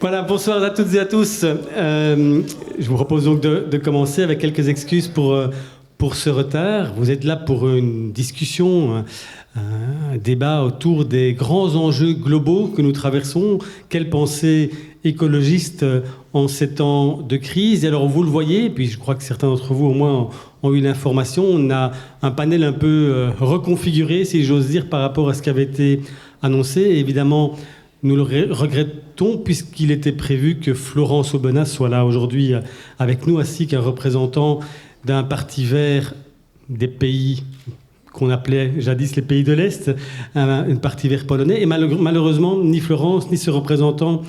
Voilà, bonsoir à toutes et à tous. Je vous propose donc de commencer avec quelques excuses pour ce retard. Vous êtes là pour une discussion, un débat autour des grands enjeux globaux que nous traversons. Quelle pensée écologiste en ces temps de crise? Et alors vous le voyez, et puis je crois que certains d'entre vous au moins ont eu l'information, on a un panel un peu reconfiguré, si j'ose dire, par rapport à ce qui avait été annoncé. Et évidemment, nous le regrettons puisqu'il était prévu que Florence Aubenas soit là aujourd'hui avec nous, ainsi qu'un représentant d'un parti vert des pays qu'on appelait jadis les pays de l'Est, un parti vert polonais. Et malheureusement, ni Florence ni ce représentant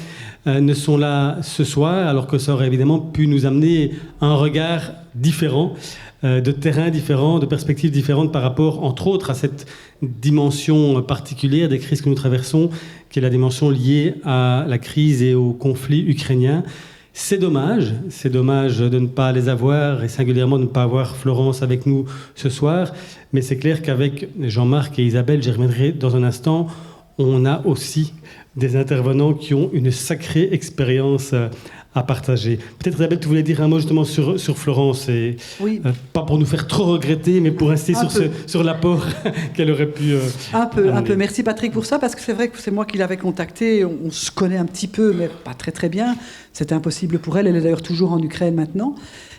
ne sont là ce soir, alors que ça aurait évidemment pu nous amener un regard différent, de terrain différent, de perspectives différentes par rapport, entre autres, à cette dimension particulière des crises que nous traversons, qui est la dimension liée à la crise et au conflit ukrainien. C'est dommage de ne pas les avoir, et singulièrement de ne pas avoir Florence avec nous ce soir, mais c'est clair qu'avec Jean-Marc et Isabelle, j'y reviendrai dans un instant, on a aussi des intervenants qui ont une sacrée expérience à partager. Peut-être Isabelle, tu voulais dire un mot justement sur Florence, et oui. Pas pour nous faire trop regretter, mais pour insister sur l'apport qu'elle aurait pu un peu. Merci Patrick pour ça, parce que c'est vrai que c'est moi qui l'avais contactée. On se connaît un petit peu, mais pas très très bien. C'était impossible pour elle. Elle est d'ailleurs toujours en Ukraine maintenant.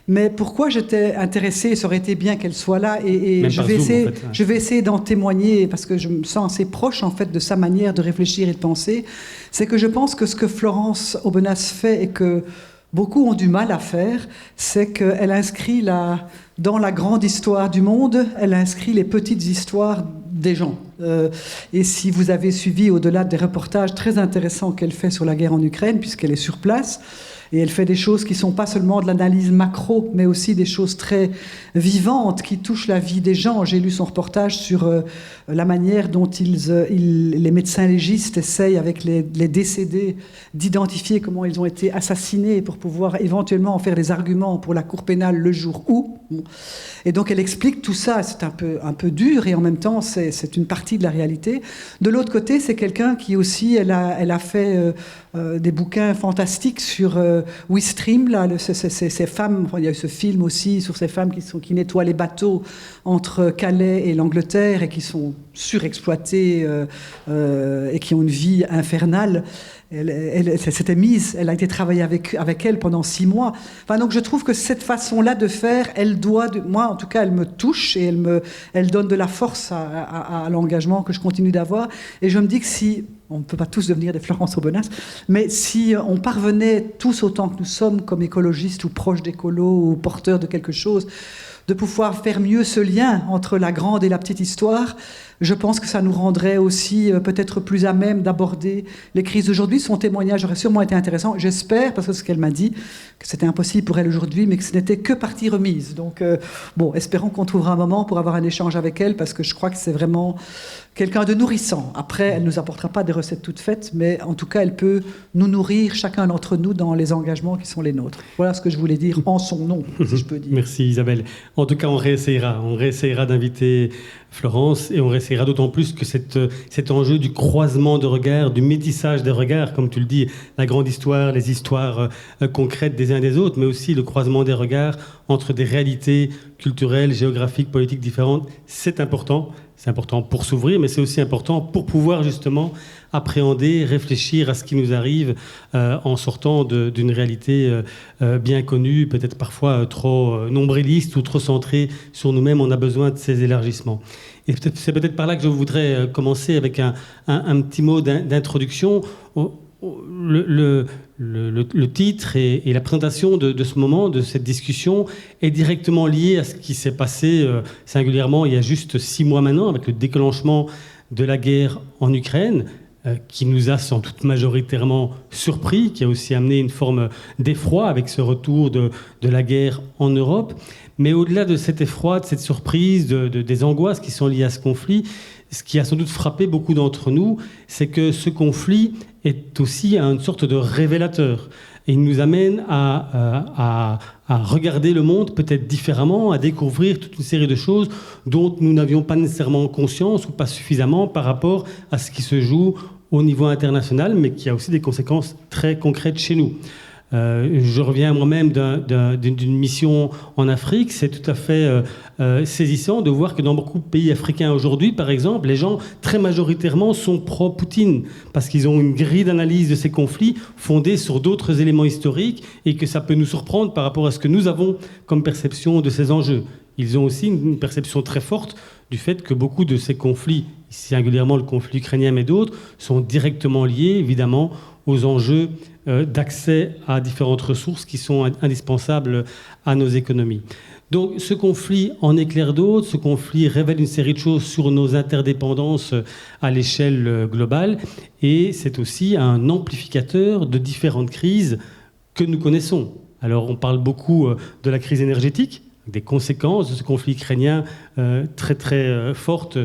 Mais pourquoi j'étais intéressée, ça aurait été bien qu'elle soit là, et je vais essayer d'en témoigner, parce que je me sens assez proche en fait de sa manière de réfléchir et de penser. C'est que je pense que ce que Florence Aubenas fait et que beaucoup ont du mal à faire, c'est qu'elle inscrit dans la grande histoire du monde, elle inscrit les petites histoires des gens. Et si vous avez suivi au-delà des reportages très intéressants qu'elle fait sur la guerre en Ukraine, puisqu'elle est sur place, et elle fait des choses qui ne sont pas seulement de l'analyse macro, mais aussi des choses très vivantes qui touchent la vie des gens. J'ai lu son reportage sur la manière dont les médecins légistes essayent, avec les décédés, d'identifier comment ils ont été assassinés pour pouvoir éventuellement en faire des arguments pour la cour pénale le jour où. Et donc elle explique tout ça. C'est un peu dur, et en même temps, c'est une partie de la réalité. De l'autre côté, c'est quelqu'un qui aussi, elle a fait des bouquins fantastiques sur WeStream, là, ces femmes. Il y a eu ce film aussi sur ces femmes qui nettoient les bateaux entre Calais et l'Angleterre et qui sont surexploitées et qui ont une vie infernale. Elle s'était mise, elle a été travailler avec elle pendant 6 mois. Enfin, donc je trouve que cette façon-là de faire, moi en tout cas, elle me touche, et elle donne de la force à l'engagement que je continue d'avoir. Et je me dis que si on ne peut pas tous devenir des Florence Aubenas, mais si on parvenait tous, autant que nous sommes, comme écologistes ou proches d'écolos ou porteurs de quelque chose, de pouvoir faire mieux ce lien entre la grande et la petite histoire, je pense que ça nous rendrait aussi peut-être plus à même d'aborder les crises d'aujourd'hui. Son témoignage aurait sûrement été intéressant, j'espère, parce que ce qu'elle m'a dit, que c'était impossible pour elle aujourd'hui, mais que ce n'était que partie remise. Donc, espérons qu'on trouvera un moment pour avoir un échange avec elle, parce que je crois que c'est vraiment quelqu'un de nourrissant. Après, elle ne nous apportera pas des recettes toutes faites, mais en tout cas, elle peut nous nourrir, chacun d'entre nous, dans les engagements qui sont les nôtres. Voilà ce que je voulais dire en son nom, si je peux dire. Merci Isabelle. En tout cas, on réessayera d'inviter Florence, et on réessayera d'autant plus que cet enjeu du croisement de regards, du métissage des regards, comme tu le dis, la grande histoire, les histoires concrètes des uns et des autres, mais aussi le croisement des regards entre des réalités culturelles, géographiques, politiques différentes, c'est important. C'est important pour s'ouvrir, mais c'est aussi important pour pouvoir justement appréhender, réfléchir à ce qui nous arrive en sortant d'une réalité bien connue, peut-être parfois trop nombriliste ou trop centrée sur nous-mêmes. On a besoin de ces élargissements. Et c'est peut-être par là que je voudrais commencer avec un petit mot d'introduction. Le titre et la présentation de ce moment, de cette discussion, est directement lié à ce qui s'est passé singulièrement il y a juste 6 mois maintenant, avec le déclenchement de la guerre en Ukraine, qui nous a sans doute majoritairement surpris, qui a aussi amené une forme d'effroi avec ce retour de la guerre en Europe. Mais au-delà de cet effroi, de cette surprise, des angoisses qui sont liées à ce conflit, ce qui a sans doute frappé beaucoup d'entre nous, c'est que ce conflit est aussi une sorte de révélateur. Et il nous amène à regarder le monde peut-être différemment, à découvrir toute une série de choses dont nous n'avions pas nécessairement conscience ou pas suffisamment par rapport à ce qui se joue au niveau international, mais qui a aussi des conséquences très concrètes chez nous. Je reviens moi-même d'une mission en Afrique. C'est tout à fait saisissant de voir que dans beaucoup de pays africains aujourd'hui, par exemple, les gens très majoritairement sont pro-Poutine parce qu'ils ont une grille d'analyse de ces conflits fondée sur d'autres éléments historiques et que ça peut nous surprendre par rapport à ce que nous avons comme perception de ces enjeux. Ils ont aussi une perception très forte du fait que beaucoup de ces conflits, singulièrement le conflit ukrainien mais d'autres, sont directement liés évidemment aux enjeux d'accès à différentes ressources qui sont indispensables à nos économies. Donc ce conflit en éclaire d'autres, ce conflit révèle une série de choses sur nos interdépendances à l'échelle globale et c'est aussi un amplificateur de différentes crises que nous connaissons. Alors on parle beaucoup de la crise énergétique, des conséquences de ce conflit ukrainien très très fortes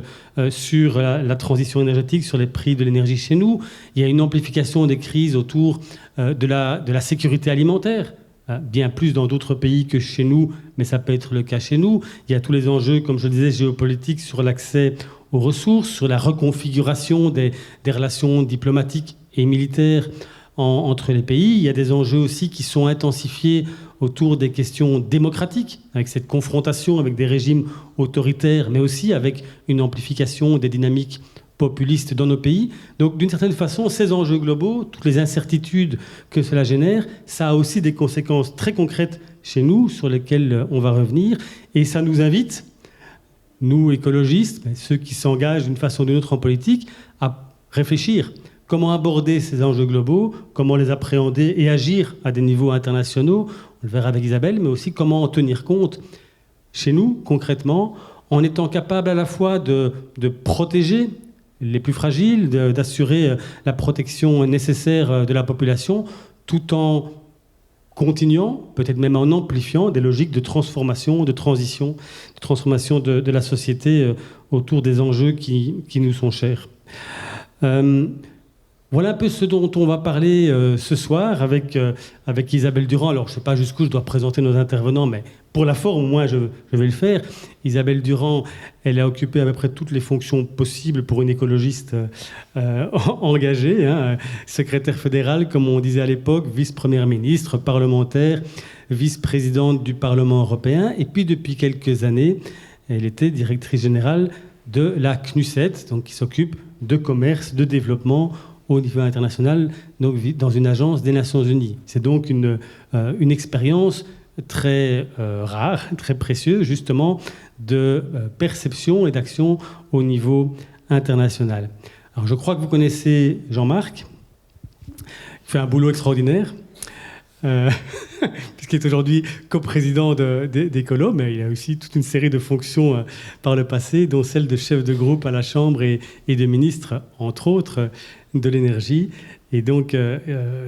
sur la transition énergétique, sur les prix de l'énergie chez nous. Il y a une amplification des crises autour de la sécurité alimentaire, bien plus dans d'autres pays que chez nous, mais ça peut être le cas chez nous. Il y a tous les enjeux, comme je le disais, géopolitiques sur l'accès aux ressources, sur la reconfiguration des relations diplomatiques et militaires entre les pays. Il y a des enjeux aussi qui sont intensifiés autour des questions démocratiques, avec cette confrontation avec des régimes autoritaires, mais aussi avec une amplification des dynamiques populistes dans nos pays. Donc, d'une certaine façon, ces enjeux globaux, toutes les incertitudes que cela génère, ça a aussi des conséquences très concrètes chez nous, sur lesquelles on va revenir. Et ça nous invite, nous, écologistes, ceux qui s'engagent d'une façon ou d'une autre en politique, à réfléchir. Comment aborder ces enjeux globaux, comment les appréhender et agir à des niveaux internationaux, on le verra avec Isabelle, mais aussi comment en tenir compte chez nous, concrètement, en étant capable à la fois de protéger les plus fragiles, d'assurer la protection nécessaire de la population, tout en continuant, peut-être même en amplifiant des logiques de transformation, de transition, de transformation de la société autour des enjeux qui nous sont chers. Voilà un peu ce dont on va parler ce soir avec Isabelle Durand. Alors, je ne sais pas jusqu'où je dois présenter nos intervenants, mais pour la forme, moi, je vais le faire. Isabelle Durand, elle a occupé à peu près toutes les fonctions possibles pour une écologiste engagée. Secrétaire fédérale, comme on disait à l'époque, vice-première ministre, parlementaire, vice-présidente du Parlement européen. Et puis, depuis quelques années, elle était directrice générale de la CNUSET, donc qui s'occupe de commerce, de développement au niveau international, donc dans une agence des Nations Unies. C'est donc une expérience très rare, très précieuse, justement, de perception et d'action au niveau international. Alors, je crois que vous connaissez Jean-Marc, qui fait un boulot extraordinaire, puisqu'il est aujourd'hui coprésident d'Écolo, mais il a aussi toute une série de fonctions par le passé, dont celle de chef de groupe à la Chambre et de ministre, entre autres, de l'énergie. Et donc,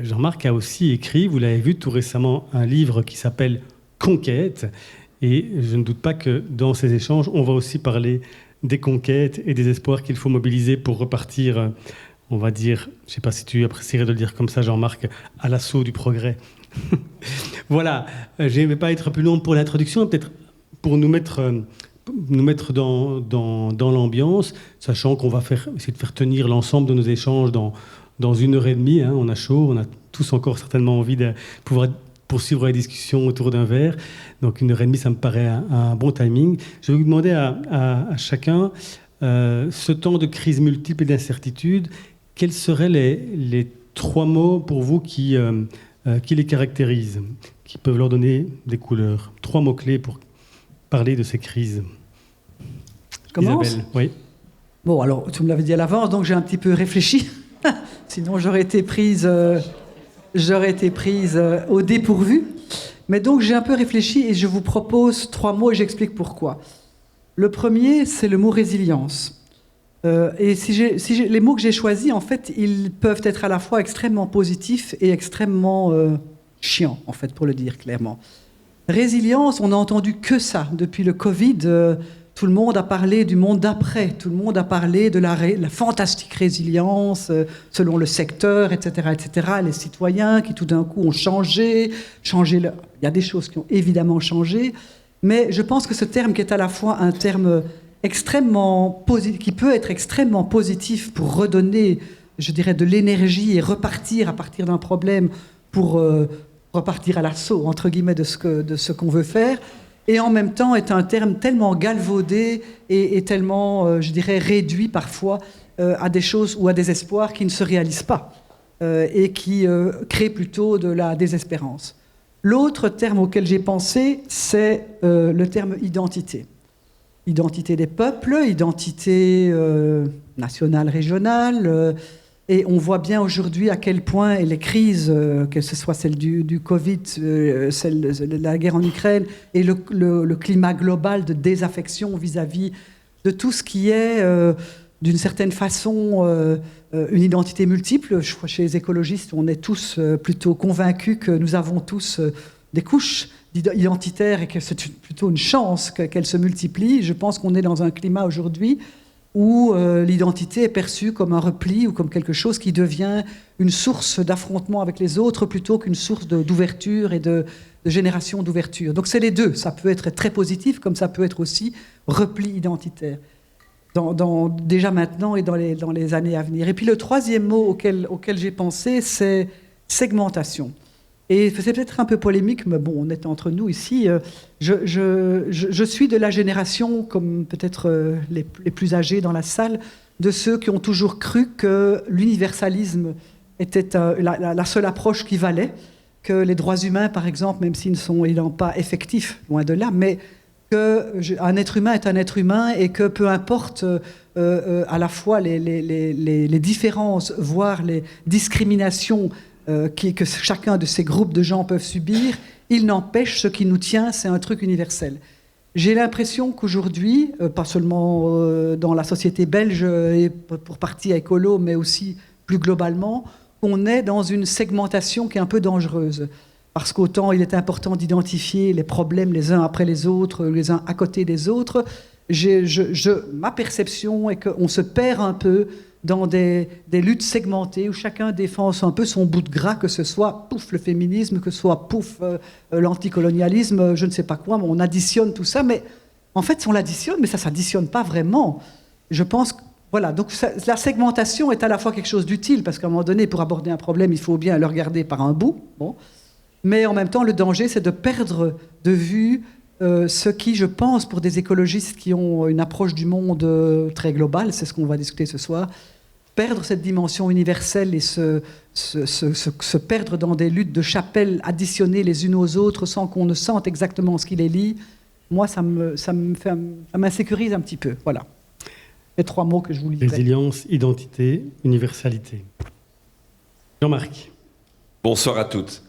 Jean-Marc a aussi écrit, vous l'avez vu tout récemment, un livre qui s'appelle « Conquête ». Et je ne doute pas que dans ces échanges, on va aussi parler des conquêtes et des espoirs qu'il faut mobiliser pour repartir, on va dire, je ne sais pas si tu apprécierais de le dire comme ça, Jean-Marc, à l'assaut du progrès. Voilà, je ne vais pas être plus long pour l'introduction, peut-être pour nous mettre dans l'ambiance, sachant qu'on va essayer de faire tenir l'ensemble de nos échanges dans 1h30. On a chaud, on a tous encore certainement envie de pouvoir poursuivre la discussion autour d'un verre. Donc 1h30, ça me paraît un bon timing. Je vais vous demander à chacun, ce temps de crise multiple et d'incertitude, quels seraient les 3 mots pour vous qui les caractérisent, qui peuvent leur donner des couleurs? 3 mots-clés pour parler de ces crises. Je commence ? Isabelle, oui. Bon, alors, tu me l'avais dit à l'avance, donc j'ai un petit peu réfléchi. Sinon, j'aurais été prise au dépourvu. Mais donc, j'ai un peu réfléchi et je vous propose 3 mots et j'explique pourquoi. Le premier, c'est le mot résilience. Et les mots que j'ai choisis, en fait, ils peuvent être à la fois extrêmement positifs et extrêmement chiants, en fait, pour le dire clairement. Résilience, on n'a entendu que ça. Depuis le Covid, tout le monde a parlé du monde d'après. Tout le monde a parlé de la fantastique résilience selon le secteur, etc., etc. Les citoyens qui, tout d'un coup, ont changé. Il y a des choses qui ont évidemment changé. Mais je pense que ce terme qui est à la fois un terme extrêmement positif, qui peut être extrêmement positif pour redonner je dirais, de l'énergie et repartir à partir d'un problème pour repartir à l'assaut, entre guillemets, de ce qu'on veut faire, et en même temps est un terme tellement galvaudé et tellement, je dirais, réduit parfois à des choses ou à des espoirs qui ne se réalisent pas et qui créent plutôt de la désespérance. L'autre terme auquel j'ai pensé, c'est le terme identité. Identité des peuples, identité nationale, régionale, et on voit bien aujourd'hui à quel point les crises, que ce soit celle du Covid, celle de la guerre en Ukraine, et le climat global de désaffection vis-à-vis de tout ce qui est, d'une certaine façon, une identité multiple. Je crois que chez les écologistes, on est tous plutôt convaincus que nous avons tous des couches identitaires et que c'est plutôt une chance qu'elles se multiplient. Je pense qu'on est dans un climat aujourd'hui où l'identité est perçue comme un repli ou comme quelque chose qui devient une source d'affrontement avec les autres plutôt qu'une source d'ouverture et de génération d'ouverture. Donc c'est les deux. Ça peut être très positif comme ça peut être aussi repli identitaire. Déjà maintenant et dans les années à venir. Et puis le troisième mot auquel j'ai pensé, c'est segmentation. Et c'est peut-être un peu polémique, mais bon, on est entre nous ici. Je suis de la génération, comme peut-être les plus âgés dans la salle, de ceux qui ont toujours cru que l'universalisme était la seule approche qui valait, que les droits humains, par exemple, même s'ils ne sont pas effectifs, loin de là, mais qu'un être humain est un être humain et que peu importe à la fois les différences, voire les discriminations que chacun de ces groupes de gens peuvent subir, il n'empêche, ce qui nous tient, c'est un truc universel. J'ai l'impression qu'aujourd'hui, pas seulement dans la société belge et pour partie écolo, mais aussi plus globalement, on est dans une segmentation qui est un peu dangereuse. Parce qu'autant il est important d'identifier les problèmes les uns après les autres, les uns à côté des autres, ma perception est qu'on se perd un peu dans des luttes segmentées où chacun défend un peu son bout de gras, que ce soit pouf le féminisme, que ce soit pouf l'anticolonialisme, je ne sais pas quoi, on additionne tout ça, mais en fait on l'additionne, mais ça ne s'additionne pas vraiment. Je pense que, voilà, donc la segmentation est à la fois quelque chose d'utile, parce qu'à un moment donné, pour aborder un problème, il faut bien le regarder par un bout, bon. Mais en même temps, le danger, c'est de perdre de vue ce qui, je pense, pour des écologistes qui ont une approche du monde très globale, c'est ce qu'on va discuter ce soir, perdre cette dimension universelle et se perdre dans des luttes de chapelles additionnées les unes aux autres sans qu'on ne sente exactement ce qui les lie, moi, ça m'insécurise un petit peu. Voilà. Les trois mots que je vous livrais. Résilience, identité, universalité. Jean-Marc. Bonsoir à toutes.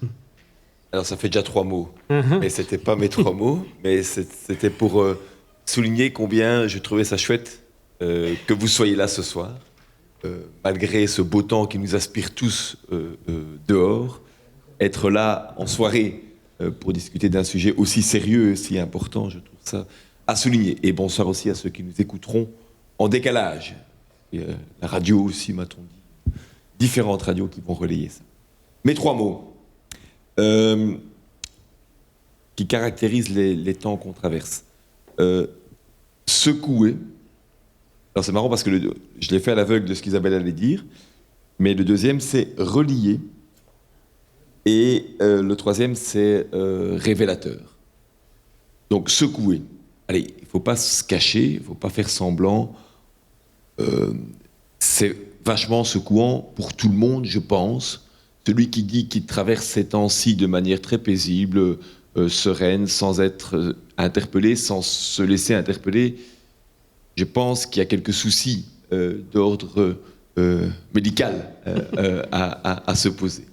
Alors, ça fait déjà 3 mots, mais ce n'était pas mes 3 mots, mais c'était pour souligner combien je trouvais ça chouette que vous soyez là ce soir, malgré ce beau temps qui nous aspire tous dehors, être là en soirée pour discuter d'un sujet aussi sérieux et aussi important, je trouve ça à souligner. Et bonsoir aussi à ceux qui nous écouteront en décalage. Et, la radio aussi, m'a-t-on dit, différentes radios qui vont relayer ça. Mes 3 mots. Qui caractérise les temps qu'on traverse. Secouer. Alors c'est marrant parce que je l'ai fait à l'aveugle de ce qu'Isabelle allait dire, mais le deuxième c'est relier, et le troisième c'est révélateur. Donc secouer. Allez, il ne faut pas se cacher, il ne faut pas faire semblant. C'est vachement secouant pour tout le monde, je pense. Celui qui traverse ces temps-ci de manière très paisible, sereine, sans être interpellé, sans se laisser interpeller, je pense qu'il y a quelques soucis d'ordre médical à se poser.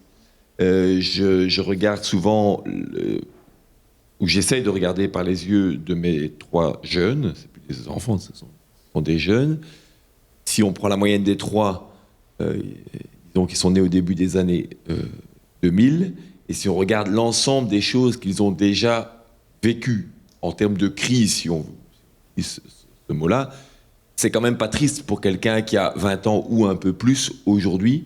Je regarde souvent, ou j'essaye de regarder par les yeux de mes 3 jeunes, c'est plus des enfants, ce sont des jeunes. Si on prend la moyenne des 3, donc ils sont nés au début des années 2000, et si on regarde l'ensemble des choses qu'ils ont déjà vécues en termes de crise, si on utilise ce mot-là, c'est quand même pas triste pour quelqu'un qui a 20 ans ou un peu plus aujourd'hui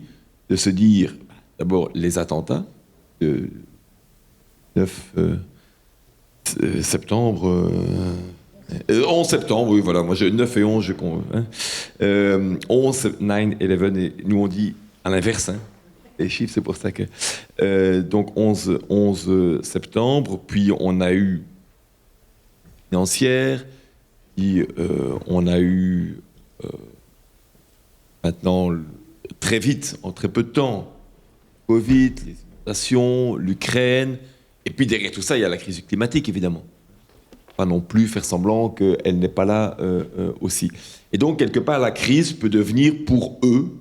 de se dire, d'abord, les attentats de 9 septembre 11 septembre, oui, voilà, moi 9 et 11, 11, 9, 11, et nous on dit à l'inverse, hein, les chiffres, c'est pour ça que... donc 11 septembre, puis on a eu financière, puis on a eu maintenant, très vite, en très peu de temps, Covid, les inondations, l'Ukraine, et puis derrière tout ça, il y a la crise climatique, évidemment. Pas non plus faire semblant qu'elle n'est pas là aussi. Et donc, quelque part, la crise peut devenir pour eux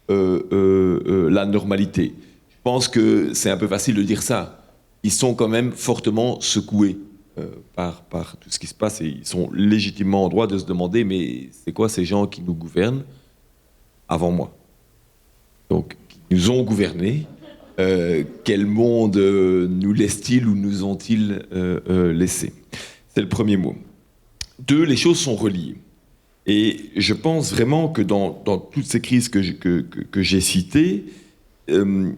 la normalité. Je pense que c'est un peu facile de dire ça. Ils sont quand même fortement secoués par tout ce qui se passe et ils sont légitimement en droit de se demander mais c'est quoi ces gens qui nous gouvernent avant moi? Donc, qui nous ont gouvernés. Quel monde nous laissent-ils ou nous ont-ils laissés? C'est le premier mot. 2, les choses sont reliées. Et je pense vraiment que dans toutes ces crises que j'ai citées, il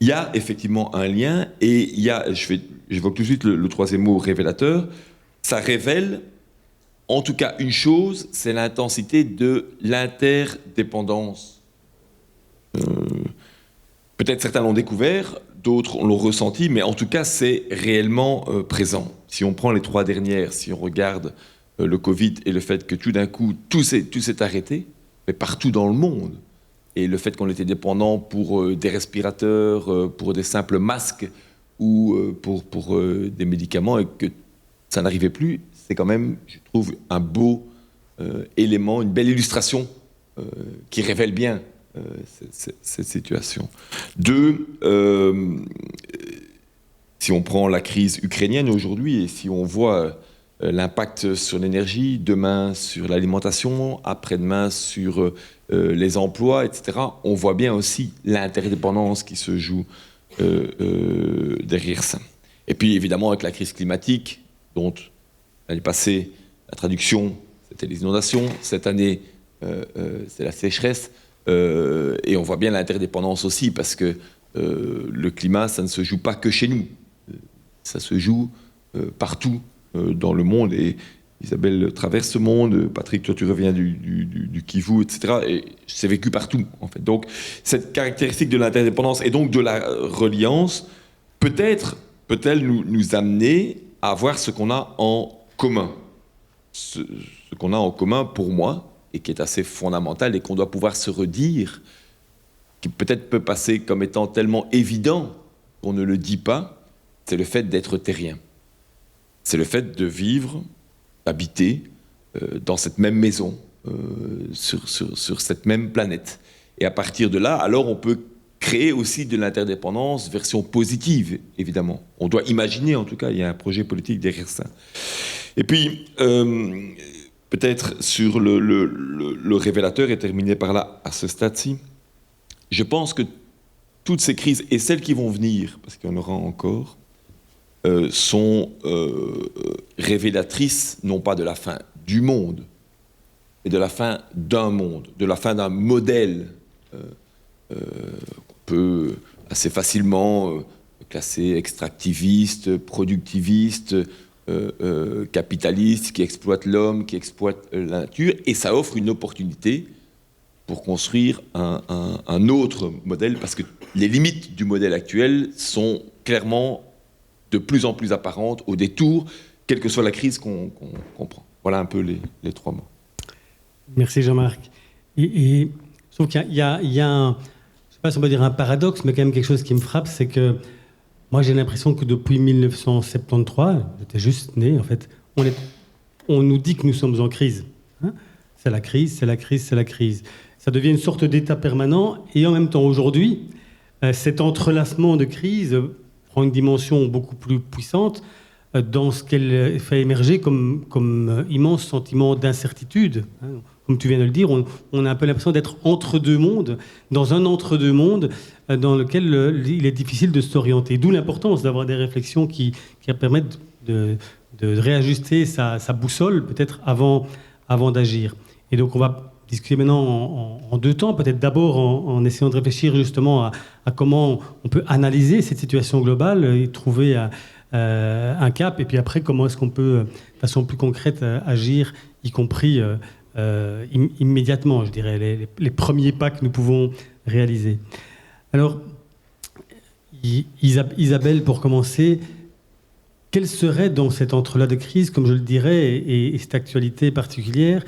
y a effectivement un lien et il y a, j'évoque tout de suite le troisième mot révélateur, ça révèle en tout cas une chose, c'est l'intensité de l'interdépendance. Peut-être certains l'ont découvert, d'autres l'ont ressenti, mais en tout cas, c'est réellement présent. Si on prend les 3 dernières, si on regarde le Covid et le fait que tout d'un coup, tout s'est arrêté, mais partout dans le monde, et le fait qu'on était dépendant pour des respirateurs, pour des simples masques ou pour des médicaments, et que ça n'arrivait plus, c'est quand même, je trouve, un beau élément, une belle illustration qui révèle bien cette situation. 2, si on prend la crise ukrainienne aujourd'hui et si on voit l'impact sur l'énergie, demain sur l'alimentation, après-demain sur les emplois, etc., on voit bien aussi l'interdépendance qui se joue derrière ça. Et puis évidemment avec la crise climatique, dont l'année passée, la traduction, c'était les inondations, cette année, c'est la sécheresse, et on voit bien l'interdépendance aussi, parce que le climat, ça ne se joue pas que chez nous, ça se joue partout dans le monde, et Isabelle traverse ce monde, Patrick, toi tu reviens du Kivu, etc., et c'est vécu partout, en fait. Donc, cette caractéristique de l'interdépendance et donc de la reliance, peut-elle nous amener à voir ce qu'on a en commun. Ce qu'on a en commun pour moi, et qui est assez fondamental et qu'on doit pouvoir se redire, qui peut-être peut passer comme étant tellement évident qu'on ne le dit pas, c'est le fait d'être terrien. C'est le fait de vivre, d'habiter dans cette même maison, sur cette même planète. Et à partir de là, alors on peut créer aussi de l'interdépendance, version positive, évidemment. On doit imaginer, en tout cas, il y a un projet politique derrière ça. Et puis, peut-être sur le révélateur, et terminer par là, à ce stade-ci, je pense que toutes ces crises, et celles qui vont venir, parce qu'il y en aura encore, sont révélatrices, non pas de la fin du monde, mais de la fin d'un monde, de la fin d'un modèle qu'on peut assez facilement classer extractiviste, productiviste, capitaliste, qui exploite l'homme, qui exploite la nature, et ça offre une opportunité pour construire un autre modèle, parce que les limites du modèle actuel sont clairement de plus en plus apparentes au détour, quelle que soit la crise qu'on prend. Voilà un peu les 3 mots. Merci Jean-Marc. Et je trouve qu'il y a un, je ne sais pas si on peut dire un paradoxe, mais quand même quelque chose qui me frappe, c'est que moi j'ai l'impression que depuis 1973, j'étais juste né en fait, on nous dit que nous sommes en crise. Hein, c'est la crise, c'est la crise, c'est la crise. Ça devient une sorte d'état permanent, et en même temps aujourd'hui, cet entrelacement de crises prend une dimension beaucoup plus puissante dans ce qu'elle fait émerger comme immense sentiment d'incertitude. Comme tu viens de le dire, on a un peu l'impression d'être entre deux mondes, dans un entre-deux-mondes dans lequel il est difficile de s'orienter. D'où l'importance d'avoir des réflexions qui permettent de réajuster sa boussole, peut-être avant d'agir. Et donc on va discuter maintenant en deux temps, peut-être d'abord en essayant de réfléchir justement à comment on peut analyser cette situation globale et trouver un cap, et puis après comment est-ce qu'on peut, de façon plus concrète, agir, y compris immédiatement, je dirais, les premiers pas que nous pouvons réaliser. Alors, Isabelle, pour commencer, quels seraient dans cet entre-là de crise, comme je le dirais, et cette actualité particulière,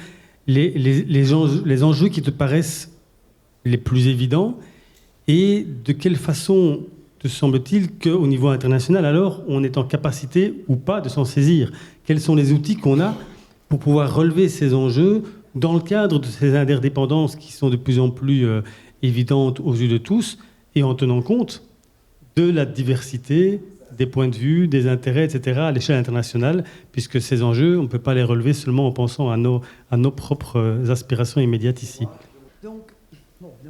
les enjeux qui te paraissent les plus évidents, et de quelle façon te semble-t-il qu'au niveau international, alors, on est en capacité ou pas de s'en saisir? Quels sont les outils qu'on a pour pouvoir relever ces enjeux dans le cadre de ces interdépendances qui sont de plus en plus évidentes aux yeux de tous, et en tenant compte de la diversité des points de vue, des intérêts, etc., à l'échelle internationale, puisque ces enjeux, on ne peut pas les relever seulement en pensant à nos propres aspirations immédiates ici. Donc,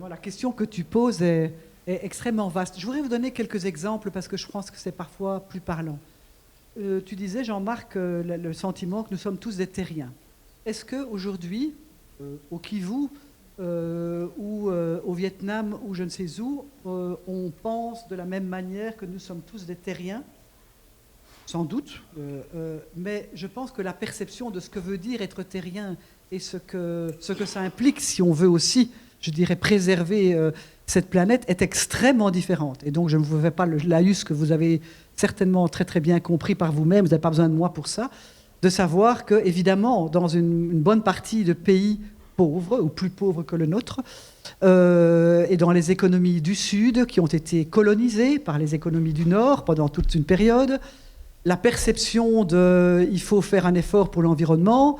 la question que tu poses est extrêmement vaste. Je voudrais vous donner quelques exemples, parce que je pense que c'est parfois plus parlant. Tu disais, Jean-Marc, le sentiment que nous sommes tous des terriens. Est-ce qu'aujourd'hui, au Kivu, ou au Vietnam, ou je ne sais où, on pense de la même manière que nous sommes tous des terriens? Sans doute, mais je pense que la perception de ce que veut dire être terrien et ce que ça implique, si on veut aussi, je dirais, préserver cette planète, est extrêmement différente. Et donc je ne vous fais pas le laïus que vous avez certainement très très bien compris par vous-même, vous n'avez pas besoin de moi pour ça, de savoir que, évidemment, dans une bonne partie de pays pauvres, ou plus pauvres que le nôtre, et dans les économies du Sud, qui ont été colonisées par les économies du Nord pendant toute une période, la perception il faut faire un effort pour l'environnement,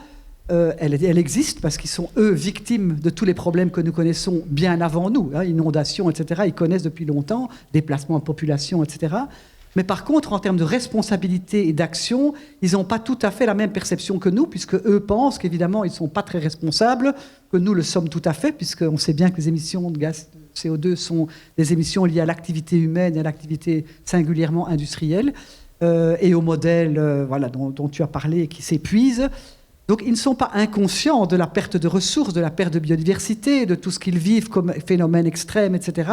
elle existe, parce qu'ils sont, eux, victimes de tous les problèmes que nous connaissons bien avant nous, inondations, etc., ils connaissent depuis longtemps, déplacement de population, etc., mais par contre, en termes de responsabilité et d'action, ils n'ont pas tout à fait la même perception que nous, puisque eux pensent qu'évidemment, ils ne sont pas très responsables, que nous le sommes tout à fait, puisqu'on sait bien que les émissions de gaz de CO2 sont des émissions liées à l'activité humaine et à l'activité singulièrement industrielle, et au modèle dont tu as parlé, qui s'épuise. Donc, ils ne sont pas inconscients de la perte de ressources, de la perte de biodiversité, de tout ce qu'ils vivent comme phénomènes extrêmes, etc.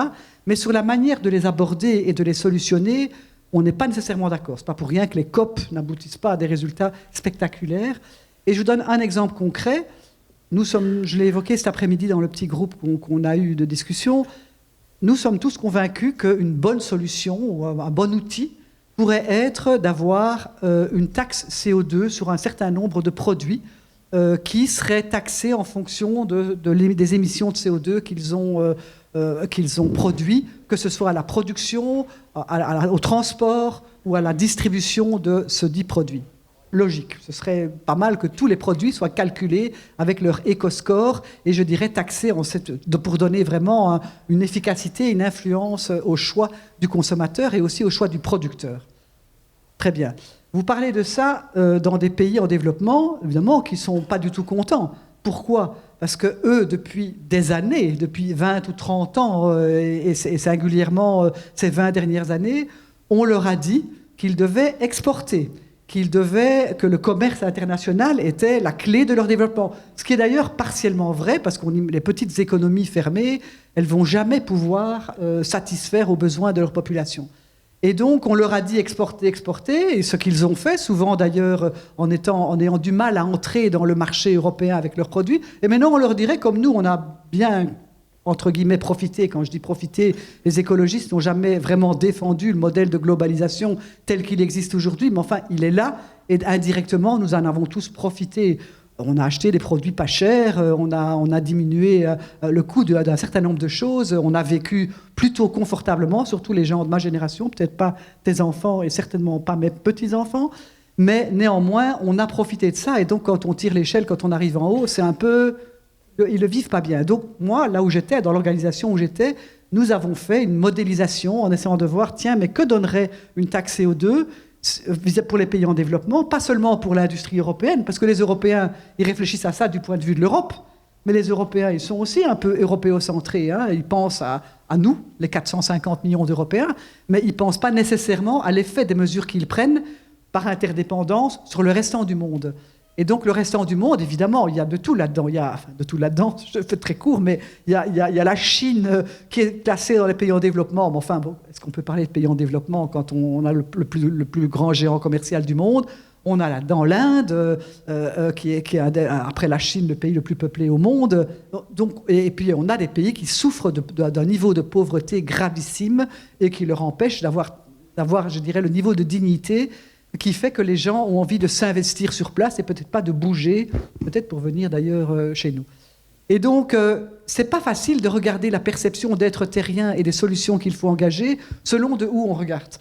Mais sur la manière de les aborder et de les solutionner, on n'est pas nécessairement d'accord. Ce n'est pas pour rien que les COP n'aboutissent pas à des résultats spectaculaires. Et je vous donne un exemple concret. Je l'ai évoqué cet après-midi dans le petit groupe qu'on a eu de discussion, nous sommes tous convaincus qu'une bonne solution, ou un bon outil, pourrait être d'avoir une taxe CO2 sur un certain nombre de produits qui seraient taxés en fonction des émissions de CO2 qu'ils ont produits, que ce soit à la production, au transport ou à la distribution de ce dit produit. Logique. Ce serait pas mal que tous les produits soient calculés avec leur éco-score et, je dirais, taxés pour donner vraiment une efficacité, une influence au choix du consommateur et aussi au choix du producteur. Très bien. Vous parlez de ça dans des pays en développement, évidemment, qui ne sont pas du tout contents. Pourquoi ? Parce que eux, depuis des années, depuis 20 ou 30 ans, et singulièrement ces 20 dernières années, on leur a dit qu'ils devaient exporter, que le commerce international était la clé de leur développement. Ce qui est d'ailleurs partiellement vrai, parce que les petites économies fermées, elles ne vont jamais pouvoir satisfaire aux besoins de leur population. Et donc, on leur a dit exporter, et ce qu'ils ont fait, souvent d'ailleurs en ayant du mal à entrer dans le marché européen avec leurs produits. Et maintenant, on leur dirait, comme nous, on a bien, entre guillemets, profité. Quand je dis profiter, les écologistes n'ont jamais vraiment défendu le modèle de globalisation tel qu'il existe aujourd'hui, mais enfin, il est là, et indirectement, nous en avons tous profité. On a acheté des produits pas chers, on a diminué le coût d'un certain nombre de choses, on a vécu plutôt confortablement, surtout les gens de ma génération, peut-être pas tes enfants et certainement pas mes petits-enfants, mais néanmoins, on a profité de ça, et donc quand on tire l'échelle, quand on arrive en haut, c'est un peu... Ils le vivent pas bien. Donc moi, là où j'étais, dans l'organisation où j'étais, nous avons fait une modélisation en essayant de voir, tiens, mais que donnerait une taxe CO2 pour les pays en développement, pas seulement pour l'industrie européenne, parce que les Européens, ils réfléchissent à ça du point de vue de l'Europe, mais les Européens, ils sont aussi un peu européocentrés, ils pensent à nous, les 450 millions d'Européens, mais ils ne pensent pas nécessairement à l'effet des mesures qu'ils prennent par interdépendance sur le restant du monde. Et donc le restant du monde, évidemment, il y a de tout là-dedans. De tout là-dedans, je fais très court, mais il y a la Chine qui est classée dans les pays en développement. Mais enfin, bon, est-ce qu'on peut parler de pays en développement quand on a le plus grand géant commercial du monde? On a là-dedans l'Inde, qui est après la Chine, le pays le plus peuplé au monde. Donc, et puis on a des pays qui souffrent d'un niveau de pauvreté gravissime et qui leur empêche d'avoir, je dirais, le niveau de dignité qui fait que les gens ont envie de s'investir sur place et peut-être pas de bouger, peut-être pour venir d'ailleurs chez nous. Et donc, c'est pas facile de regarder la perception d'être terrien et des solutions qu'il faut engager selon de où on regarde.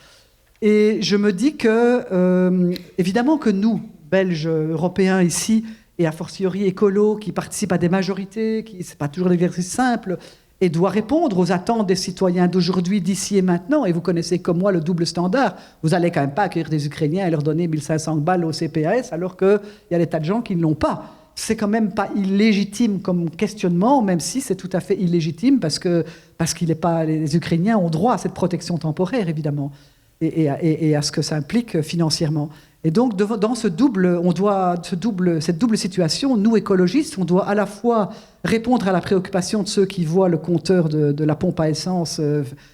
Et je me dis que, évidemment que nous, Belges, Européens ici, et a fortiori écolos, qui participent à des majorités, c'est pas toujours l'exercice simple, et doit répondre aux attentes des citoyens d'aujourd'hui, d'ici et maintenant. Et vous connaissez comme moi le double standard. Vous n'allez quand même pas accueillir des Ukrainiens et leur donner 1500 balles au CPAS alors qu'il y a des tas de gens qui ne l'ont pas. C'est quand même pas illégitime comme questionnement, même si c'est tout à fait illégitime parce qu'il n'est pas, les Ukrainiens ont droit à cette protection temporaire, évidemment, et à ce que ça implique financièrement. Et donc, dans cette double situation, nous, écologistes, on doit à la fois répondre à la préoccupation de ceux qui voient le compteur de la pompe à essence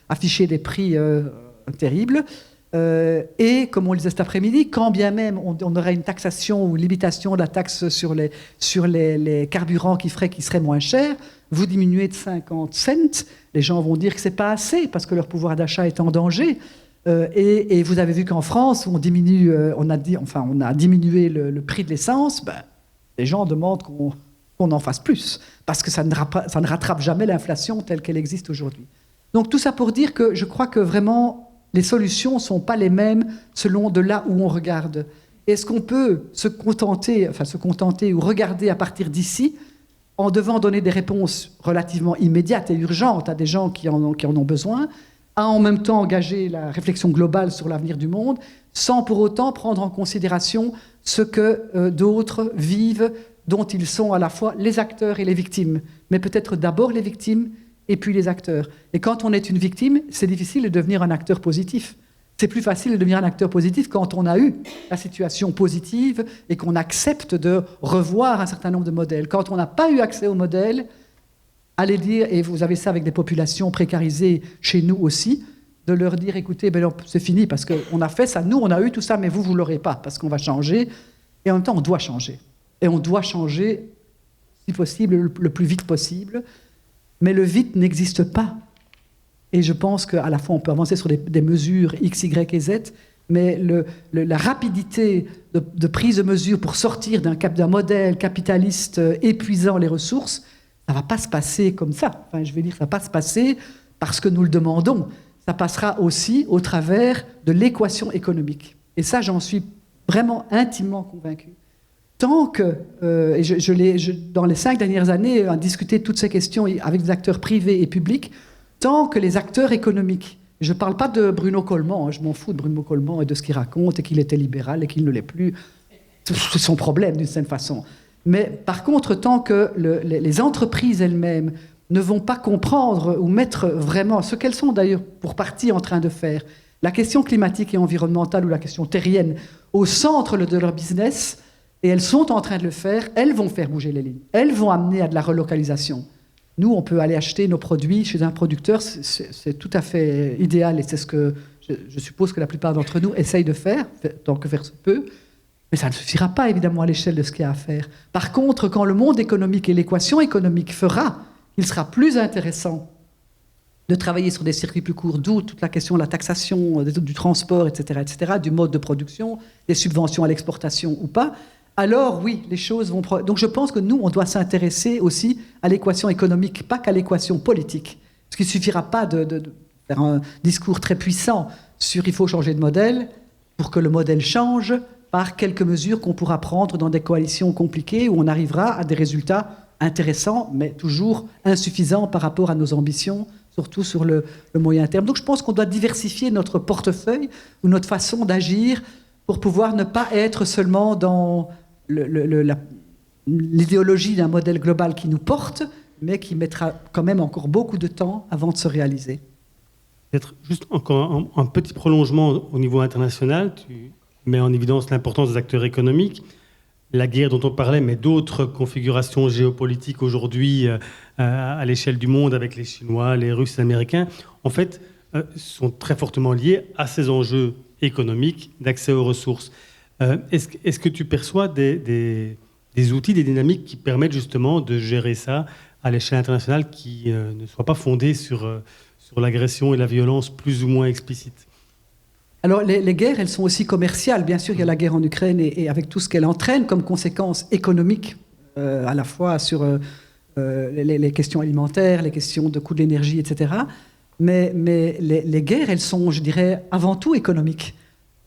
afficher des prix terribles. Et, comme on le disait cet après-midi, quand bien même on aurait une taxation ou une limitation de la taxe sur les carburants qui ferait qu'ils seraient moins chers, vous diminuez de 50 cents, les gens vont dire que ce n'est pas assez parce que leur pouvoir d'achat est en danger. Et vous avez vu qu'en France, on a diminué le prix de l'essence, les gens demandent qu'on en fasse plus, parce que ça ne rattrape jamais l'inflation telle qu'elle existe aujourd'hui. Donc tout ça pour dire que je crois que vraiment, les solutions ne sont pas les mêmes selon de là où on regarde. Est-ce qu'on peut se contenter ou regarder à partir d'ici, en devant donner des réponses relativement immédiates et urgentes à des gens qui en ont besoin, à en même temps engager la réflexion globale sur l'avenir du monde, sans pour autant prendre en considération ce que d'autres vivent, dont ils sont à la fois les acteurs et les victimes, mais peut-être d'abord les victimes et puis les acteurs. Et quand on est une victime, c'est difficile de devenir un acteur positif. C'est plus facile de devenir un acteur positif quand on a eu la situation positive et qu'on accepte de revoir un certain nombre de modèles. Quand on n'a pas eu accès aux modèles, allez dire, et vous avez ça avec des populations précarisées chez nous aussi, de leur dire, écoutez, c'est fini parce qu'on a fait ça, nous on a eu tout ça, mais vous ne l'aurez pas parce qu'on va changer. Et en même temps, on doit changer. Et on doit changer, si possible, le plus vite possible. Mais le vite n'existe pas. Et je pense qu'à la fois, on peut avancer sur des mesures X, Y et Z, mais la rapidité de prise de mesures pour sortir d'un modèle capitaliste épuisant les ressources, ça ne va pas se passer comme ça. Enfin, je vais dire, ça ne va pas se passer parce que nous le demandons. Ça passera aussi au travers de l'équation économique. Et ça, j'en suis vraiment intimement convaincue. Tant que, dans les 5 dernières années, à discuter toutes ces questions avec des acteurs privés et publics, tant que les acteurs économiques, je ne parle pas de Bruno Coleman, je m'en fous de Bruno Coleman et de ce qu'il raconte, et qu'il était libéral et qu'il ne l'est plus, c'est son problème d'une certaine façon. Mais par contre, tant que les entreprises elles-mêmes ne vont pas comprendre ou mettre vraiment, ce qu'elles sont d'ailleurs pour partie en train de faire, la question climatique et environnementale ou la question terrienne au centre de leur business, et elles sont en train de le faire, elles vont faire bouger les lignes. Elles vont amener à de la relocalisation. Nous, on peut aller acheter nos produits chez un producteur, c'est tout à fait idéal, et c'est ce que je suppose que la plupart d'entre nous essayent de faire, tant que faire se peut. Mais ça ne suffira pas, évidemment, à l'échelle de ce qu'il y a à faire. Par contre, quand le monde économique et l'équation économique fera qu'il sera plus intéressant de travailler sur des circuits plus courts, d'où toute la question de la taxation, du transport, etc., du mode de production, des subventions à l'exportation ou pas, alors oui, les choses vont... Donc je pense que nous, on doit s'intéresser aussi à l'équation économique, pas qu'à l'équation politique. Parce qu'il ne suffira pas de faire un discours très puissant sur il faut changer de modèle pour que le modèle change par quelques mesures qu'on pourra prendre dans des coalitions compliquées où on arrivera à des résultats intéressants, mais toujours insuffisants par rapport à nos ambitions, surtout sur le moyen terme. Donc je pense qu'on doit diversifier notre portefeuille ou notre façon d'agir pour pouvoir ne pas être seulement dans l'idéologie d'un modèle global qui nous porte, mais qui mettra quand même encore beaucoup de temps avant de se réaliser. Peut-être juste encore un petit prolongement au niveau international. Tu mets en évidence l'importance des acteurs économiques. la guerre dont on parlait, mais d'autres configurations géopolitiques aujourd'hui à l'échelle du monde avec les Chinois, les Russes, les Américains, en fait, sont très fortement liés à ces enjeux économiques d'accès aux ressources. Est-ce que tu perçois des outils, des dynamiques qui permettent justement de gérer ça à l'échelle internationale qui ne soient pas fondées sur l'agression et la violence plus ou moins explicites? Alors, les guerres, elles sont aussi commerciales. Bien sûr, il y a la guerre en Ukraine et avec tout ce qu'elle entraîne comme conséquences économiques, à la fois sur les questions alimentaires, les questions de coût de l'énergie, etc. Mais les guerres, elles sont, je dirais, avant tout économiques.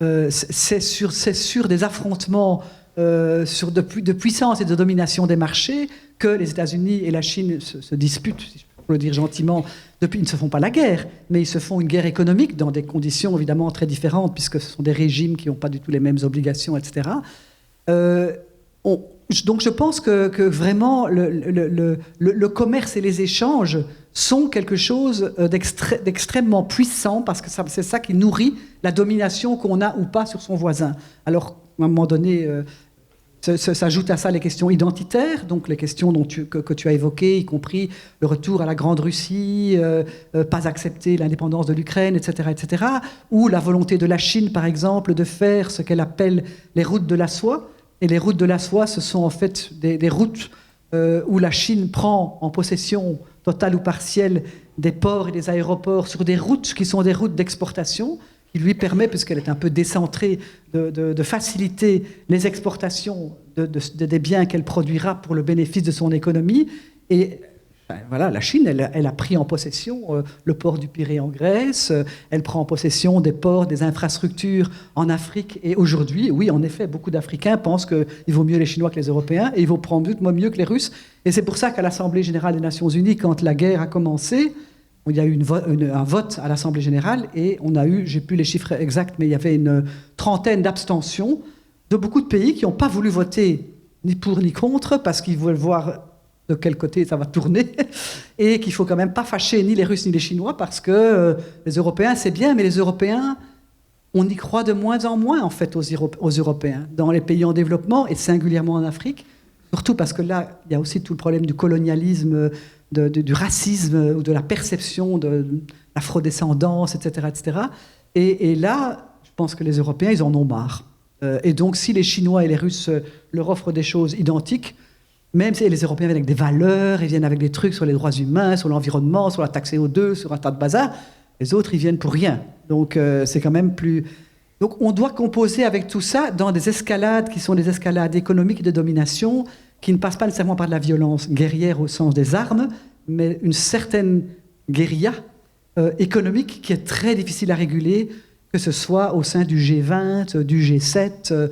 C'est sur des affrontements de puissance et de domination des marchés que les États-Unis et la Chine se disputent, si je peux le dire gentiment. Depuis, ils ne se font pas la guerre, mais ils se font une guerre économique dans des conditions évidemment très différentes, puisque ce sont des régimes qui n'ont pas du tout les mêmes obligations, etc. Donc je pense que vraiment le commerce et les échanges sont quelque chose d'extrêmement puissant, parce que c'est ça qui nourrit la domination qu'on a ou pas sur son voisin. Alors, à un moment donné, s'ajoutent à ça les questions identitaires, donc les questions que tu as évoquées, y compris le retour à la Grande Russie, pas accepter l'indépendance de l'Ukraine, etc., ou la volonté de la Chine, par exemple, de faire ce qu'elle appelle les routes de la soie. Et les routes de la soie, ce sont en fait des routes où la Chine prend en possession totale ou partielle des ports et des aéroports sur des routes qui sont des routes d'exportation, qui lui permet, puisqu'elle est un peu décentrée, de faciliter les exportations des biens qu'elle produira pour le bénéfice de son économie. Et voilà, la Chine, elle a pris en possession le port du Pirée en Grèce, elle prend en possession des ports, des infrastructures en Afrique. Et aujourd'hui, oui, en effet, beaucoup d'Africains pensent qu'il vaut mieux les Chinois que les Européens, et il vaut prendre mieux que les Russes. Et c'est pour ça qu'à l'Assemblée générale des Nations Unies, quand la guerre a commencé, il y a eu un vote à l'Assemblée générale, et on a eu, j'ai plus les chiffres exacts, mais il y avait une trentaine d'abstentions de beaucoup de pays qui n'ont pas voulu voter ni pour ni contre, parce qu'ils veulent voir de quel côté ça va tourner, et qu'il ne faut quand même pas fâcher ni les Russes ni les Chinois, parce que les Européens, c'est bien, mais les Européens, on y croit de moins en moins, en fait, aux Européens, dans les pays en développement, et singulièrement en Afrique, surtout parce que là, il y a aussi tout le problème du colonialisme, du racisme, ou de la perception de l'afrodescendance, etc., etc. Et là, je pense que les Européens, ils en ont marre. Et donc, si les Chinois et les Russes leur offrent des choses identiques, même si les Européens viennent avec des valeurs, ils viennent avec des trucs sur les droits humains, sur l'environnement, sur la taxe CO2, sur un tas de bazar, les autres, ils viennent pour rien. Donc, c'est quand même plus... Donc, on doit composer avec tout ça dans des escalades qui sont des escalades économiques et de domination, qui ne passent pas nécessairement par de la violence guerrière au sens des armes, mais une certaine guérilla économique qui est très difficile à réguler, que ce soit au sein du G20, du G7...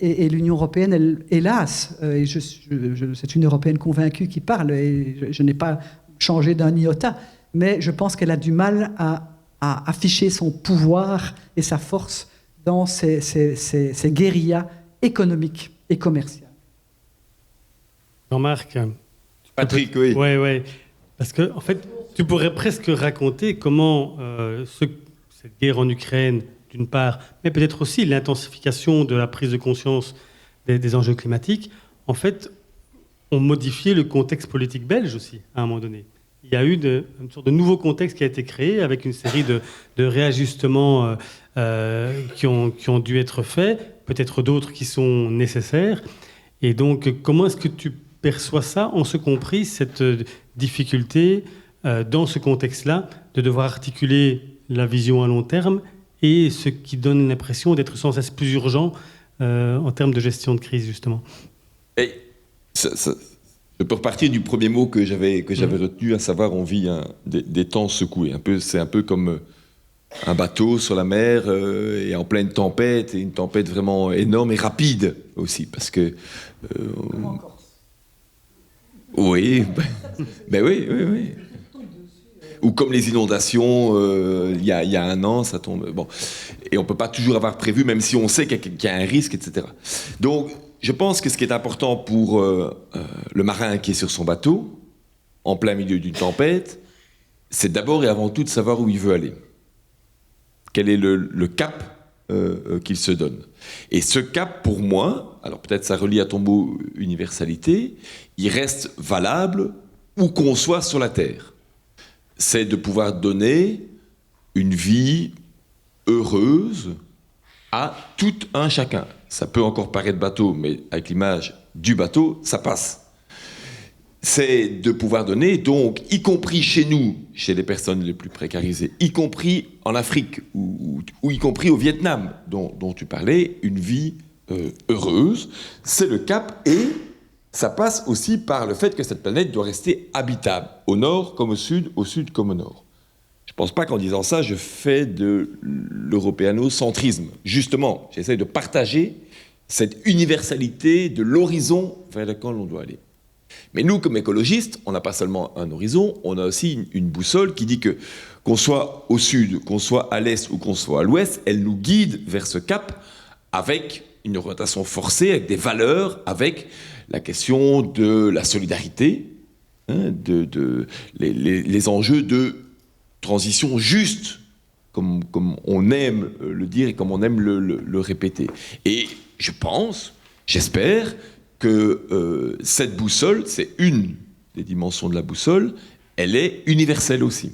et l'Union européenne, elle, hélas, et c'est une Européenne convaincue qui parle, et je n'ai pas changé d'un iota, mais je pense qu'elle a du mal à afficher son pouvoir et sa force dans ces guérillas économiques et commerciales. Jean-Marc. Patrick, oui. Oui. Parce que, en fait, tu pourrais presque raconter comment cette guerre en Ukraine, d'une part, mais peut-être aussi l'intensification de la prise de conscience des enjeux climatiques, en fait, ont modifié le contexte politique belge aussi, à un moment donné. Il y a eu une sorte de nouveau contexte qui a été créé avec une série de réajustements qui ont dû être faits, peut-être d'autres qui sont nécessaires. Et donc, comment est-ce que tu perçois ça, en ce compris, cette difficulté, dans ce contexte-là, de devoir articuler la vision à long terme et ce qui donne l'impression d'être sans cesse plus urgent en termes de gestion de crise, justement. Et je peux repartir du premier mot que j'avais retenu, à savoir on vit des temps secoués. C'est un peu comme un bateau sur la mer et en pleine tempête, et une tempête vraiment énorme et rapide aussi, parce que... oui, oui. Ou comme les inondations, il y a un an, ça tombe... Bon. Et on ne peut pas toujours avoir prévu, même si on sait qu'il y a un risque, etc. Donc, je pense que ce qui est important pour le marin qui est sur son bateau, en plein milieu d'une tempête, c'est d'abord et avant tout de savoir où il veut aller. Quel est le cap qu'il se donne. Et ce cap, pour moi, alors peut-être ça relie à ton mot universalité, il reste valable où qu'on soit sur la Terre. C'est de pouvoir donner une vie heureuse à tout un chacun. Ça peut encore paraître bateau, mais avec l'image du bateau, ça passe. C'est de pouvoir donner, donc, y compris chez nous, chez les personnes les plus précarisées, y compris en Afrique, ou y compris au Vietnam, dont tu parlais, une vie heureuse. C'est le cap, et ça passe aussi par le fait que cette planète doit rester habitable, au nord comme au sud comme au nord. Je ne pense pas qu'en disant ça, je fais de l'européanocentrisme. Justement, j'essaie de partager cette universalité de l'horizon vers lequel on doit aller. Mais nous, comme écologistes, on n'a pas seulement un horizon, on a aussi une boussole qui dit que, qu'on soit au sud, qu'on soit à l'est ou qu'on soit à l'ouest, elle nous guide vers ce cap avec une orientation forcée, avec des valeurs, avec la question de la solidarité, les enjeux de transition juste, comme on aime le dire et comme on aime le répéter. Et je pense, j'espère, que cette boussole, c'est une des dimensions de la boussole, elle est universelle aussi.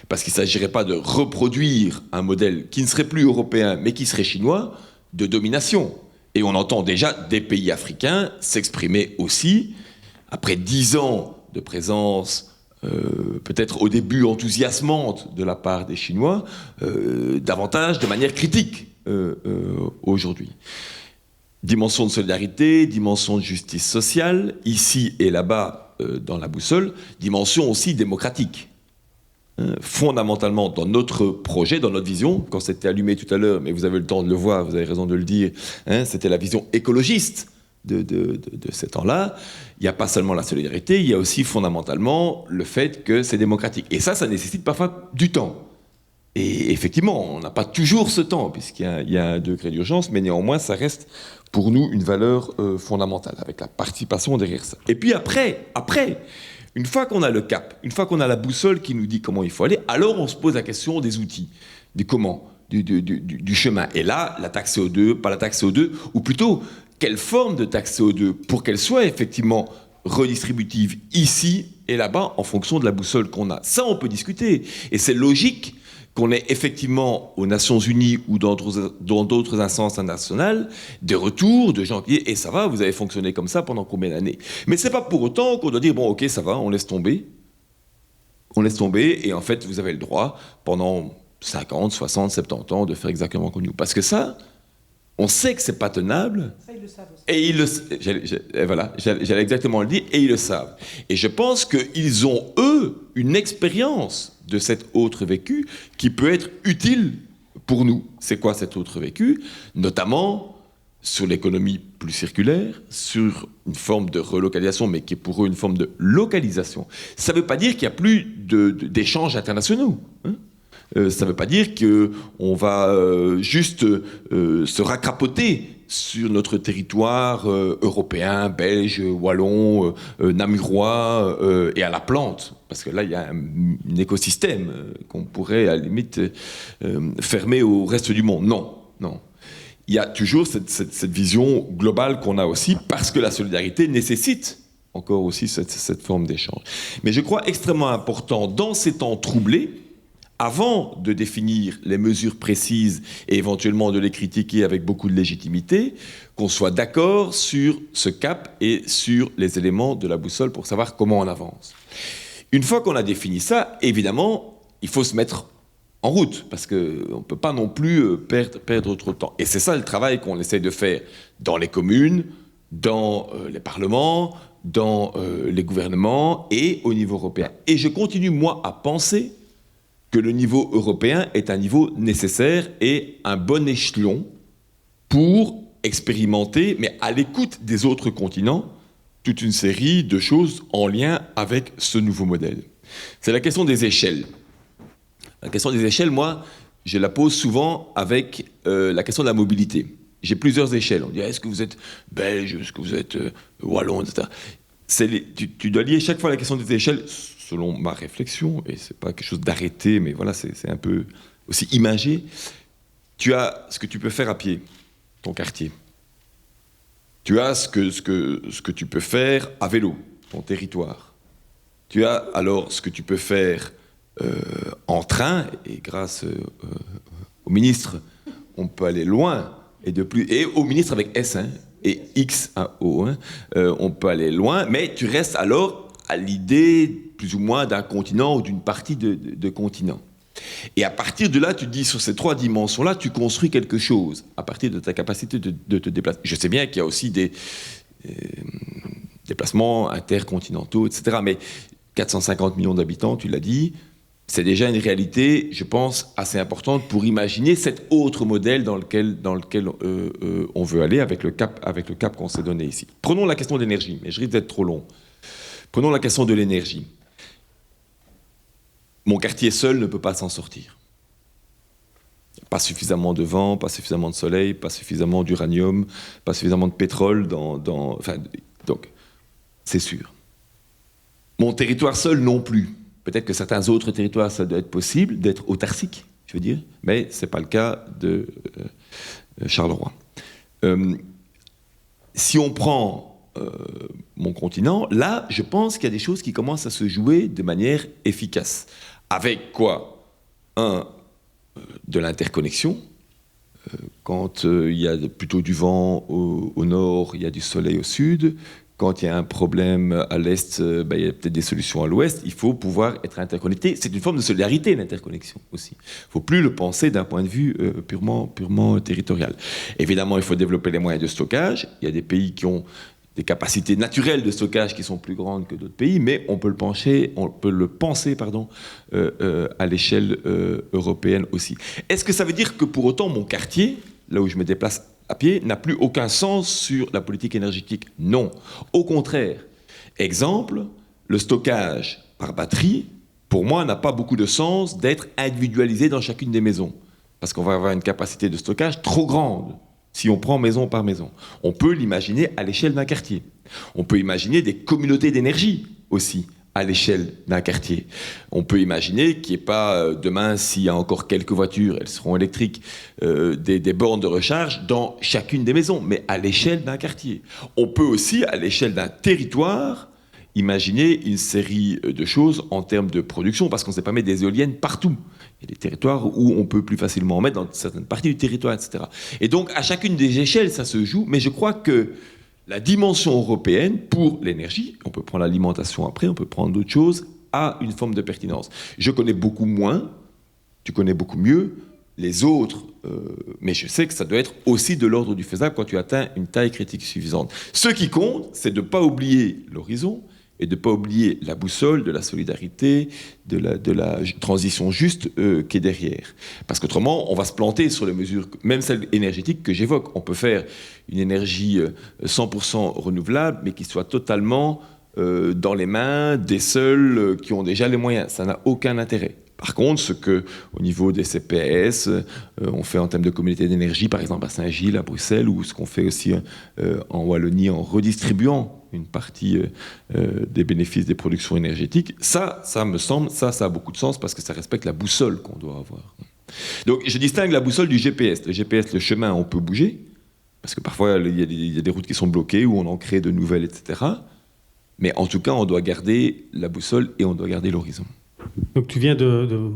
Parce qu'il ne s'agirait pas de reproduire un modèle qui ne serait plus européen, mais qui serait chinois, de domination. Et on entend déjà des pays africains s'exprimer aussi, après 10 ans de présence, peut-être au début enthousiasmante de la part des Chinois, davantage de manière critique aujourd'hui. Dimension de solidarité, dimension de justice sociale, ici et là-bas dans la boussole, dimension aussi démocratique. Fondamentalement, dans notre projet, dans notre vision, quand c'était allumé tout à l'heure, mais vous avez le temps de le voir, vous avez raison de le dire, c'était la vision écologiste de ces temps-là. Il n'y a pas seulement la solidarité, il y a aussi fondamentalement le fait que c'est démocratique. Et ça nécessite parfois du temps. Et effectivement, on n'a pas toujours ce temps, puisqu'il y a un degré d'urgence, mais néanmoins, ça reste pour nous une valeur fondamentale, avec la participation derrière ça. Et puis après, une fois qu'on a le cap, une fois qu'on a la boussole qui nous dit comment il faut aller, alors on se pose la question des outils, du comment, du chemin. Et là, la taxe CO2, pas la taxe CO2, ou plutôt, quelle forme de taxe CO2 pour qu'elle soit effectivement redistributive ici et là-bas en fonction de la boussole qu'on a. Ça, on peut discuter. Et c'est logique qu'on ait effectivement aux Nations Unies ou dans d'autres instances internationales des retours de gens qui disent « Et ça va, vous avez fonctionné comme ça pendant combien d'années ?» Mais c'est pas pour autant qu'on doit dire « Bon, ok, ça va, on laisse tomber. On laisse tomber et en fait, vous avez le droit pendant 50, 60, 70 ans de faire exactement comme nous. » Parce que ça, on sait que c'est pas tenable. Ça, ils le savent aussi. Et ils j'allais exactement le dire, et ils le savent. Et je pense qu'ils ont, eux, une expérience de cet autre vécu qui peut être utile pour nous. C'est quoi cet autre vécu ? Notamment sur l'économie plus circulaire, sur une forme de relocalisation, mais qui est pour eux une forme de localisation. Ça ne veut pas dire qu'il n'y a plus d'échanges internationaux. Ça ne veut pas dire qu'on va juste se racrapoter sur notre territoire européen, belge, wallon, namurois et à la plante. Parce que là, il y a un écosystème qu'on pourrait, à la limite, fermer au reste du monde. Non. Il y a toujours cette vision globale qu'on a aussi, parce que la solidarité nécessite encore aussi cette forme d'échange. Mais je crois extrêmement important, dans ces temps troublés, avant de définir les mesures précises et éventuellement de les critiquer avec beaucoup de légitimité, qu'on soit d'accord sur ce cap et sur les éléments de la boussole pour savoir comment on avance. Une fois qu'on a défini ça, évidemment, il faut se mettre en route, parce qu'on ne peut pas non plus perdre trop de temps. Et c'est ça le travail qu'on essaie de faire dans les communes, dans les parlements, dans les gouvernements et au niveau européen. Et je continue, moi, à penser que le niveau européen est un niveau nécessaire et un bon échelon pour expérimenter, mais à l'écoute des autres continents, toute une série de choses en lien avec ce nouveau modèle. C'est la question des échelles. La question des échelles, moi, je la pose souvent avec la question de la mobilité. J'ai plusieurs échelles. On dit, est-ce que vous êtes belge, est-ce que vous êtes wallon, etc. Tu dois lier chaque fois la question des échelles, selon ma réflexion, et c'est pas quelque chose d'arrêté, mais voilà, c'est un peu aussi imagé. Tu as ce que tu peux faire à pied, ton quartier. Tu as ce que tu peux faire à vélo, ton territoire. Tu as alors ce que tu peux faire en train, et grâce au ministre, on peut aller loin, et au ministre avec S, hein, et XAO, hein, on peut aller loin, mais tu restes alors à l'idée, plus ou moins, d'un continent ou d'une partie de continent. Et à partir de là, tu te dis, sur ces 3 dimensions-là, tu construis quelque chose, à partir de ta capacité de te déplacer. Je sais bien qu'il y a aussi des déplacements intercontinentaux, etc., mais 450 millions d'habitants, tu l'as dit, c'est déjà une réalité, je pense, assez importante pour imaginer cet autre modèle dans lequel on veut aller avec le cap qu'on s'est donné ici. Prenons la question de l'énergie, mais je risque d'être trop long. Prenons la question de l'énergie. Mon quartier seul ne peut pas s'en sortir. Pas suffisamment de vent, pas suffisamment de soleil, pas suffisamment d'uranium, pas suffisamment de pétrole donc, c'est sûr. Mon territoire seul non plus. Peut-être que certains autres territoires, ça doit être possible d'être autarcique, je veux dire, mais ce n'est pas le cas de Charleroi. Si on prend mon continent, là, je pense qu'il y a des choses qui commencent à se jouer de manière efficace. Avec quoi ? De l'interconnexion. Quand il y a plutôt du vent au nord, il y a du soleil au sud. Quand il y a un problème à l'est, il y a peut-être des solutions à l'ouest. Il faut pouvoir être interconnecté. C'est une forme de solidarité, l'interconnexion aussi. Il ne faut plus le penser d'un point de vue purement territorial. Évidemment, il faut développer les moyens de stockage. Il y a des pays qui ont des capacités naturelles de stockage qui sont plus grandes que d'autres pays, mais on peut le penser à l'échelle européenne aussi. Est-ce que ça veut dire que pour autant mon quartier, là où je me déplace à pied, n'a plus aucun sens sur la politique énergétique? Non. Au contraire. Exemple, le stockage par batterie, pour moi, n'a pas beaucoup de sens d'être individualisé dans chacune des maisons. Parce qu'on va avoir une capacité de stockage trop grande si on prend maison par maison. On peut l'imaginer à l'échelle d'un quartier. On peut imaginer des communautés d'énergie aussi à l'échelle d'un quartier. On peut imaginer qu'il n'y ait pas, demain, s'il y a encore quelques voitures, elles seront électriques, des bornes de recharge dans chacune des maisons, mais à l'échelle d'un quartier. On peut aussi, à l'échelle d'un territoire, imaginer une série de choses en termes de production, parce qu'on ne sait pas mettre des éoliennes partout. Il y a des territoires où on peut plus facilement en mettre dans certaines parties du territoire, etc. Et donc, à chacune des échelles, ça se joue, mais je crois que la dimension européenne pour l'énergie, on peut prendre l'alimentation après, on peut prendre d'autres choses, a une forme de pertinence. Je connais beaucoup moins, tu connais beaucoup mieux les autres, mais je sais que ça doit être aussi de l'ordre du faisable quand tu atteins une taille critique suffisante. Ce qui compte, c'est de ne pas oublier l'horizon et de ne pas oublier la boussole de la solidarité, de la transition juste qui est derrière. Parce qu'autrement, on va se planter sur les mesures, même celles énergétiques que j'évoque. On peut faire une énergie 100% renouvelable, mais qui soit totalement dans les mains des seuls qui ont déjà les moyens. Ça n'a aucun intérêt. Par contre, ce qu'au niveau des CPS, on fait en termes de communauté d'énergie, par exemple à Saint-Gilles, à Bruxelles, ou ce qu'on fait aussi en Wallonie en redistribuant une partie des bénéfices des productions énergétiques, ça me semble, ça a beaucoup de sens parce que ça respecte la boussole qu'on doit avoir. Donc je distingue la boussole du GPS. Le GPS, le chemin, on peut bouger, parce que parfois il y a des routes qui sont bloquées ou on en crée de nouvelles, etc. Mais en tout cas, on doit garder la boussole et on doit garder l'horizon. Donc tu viens de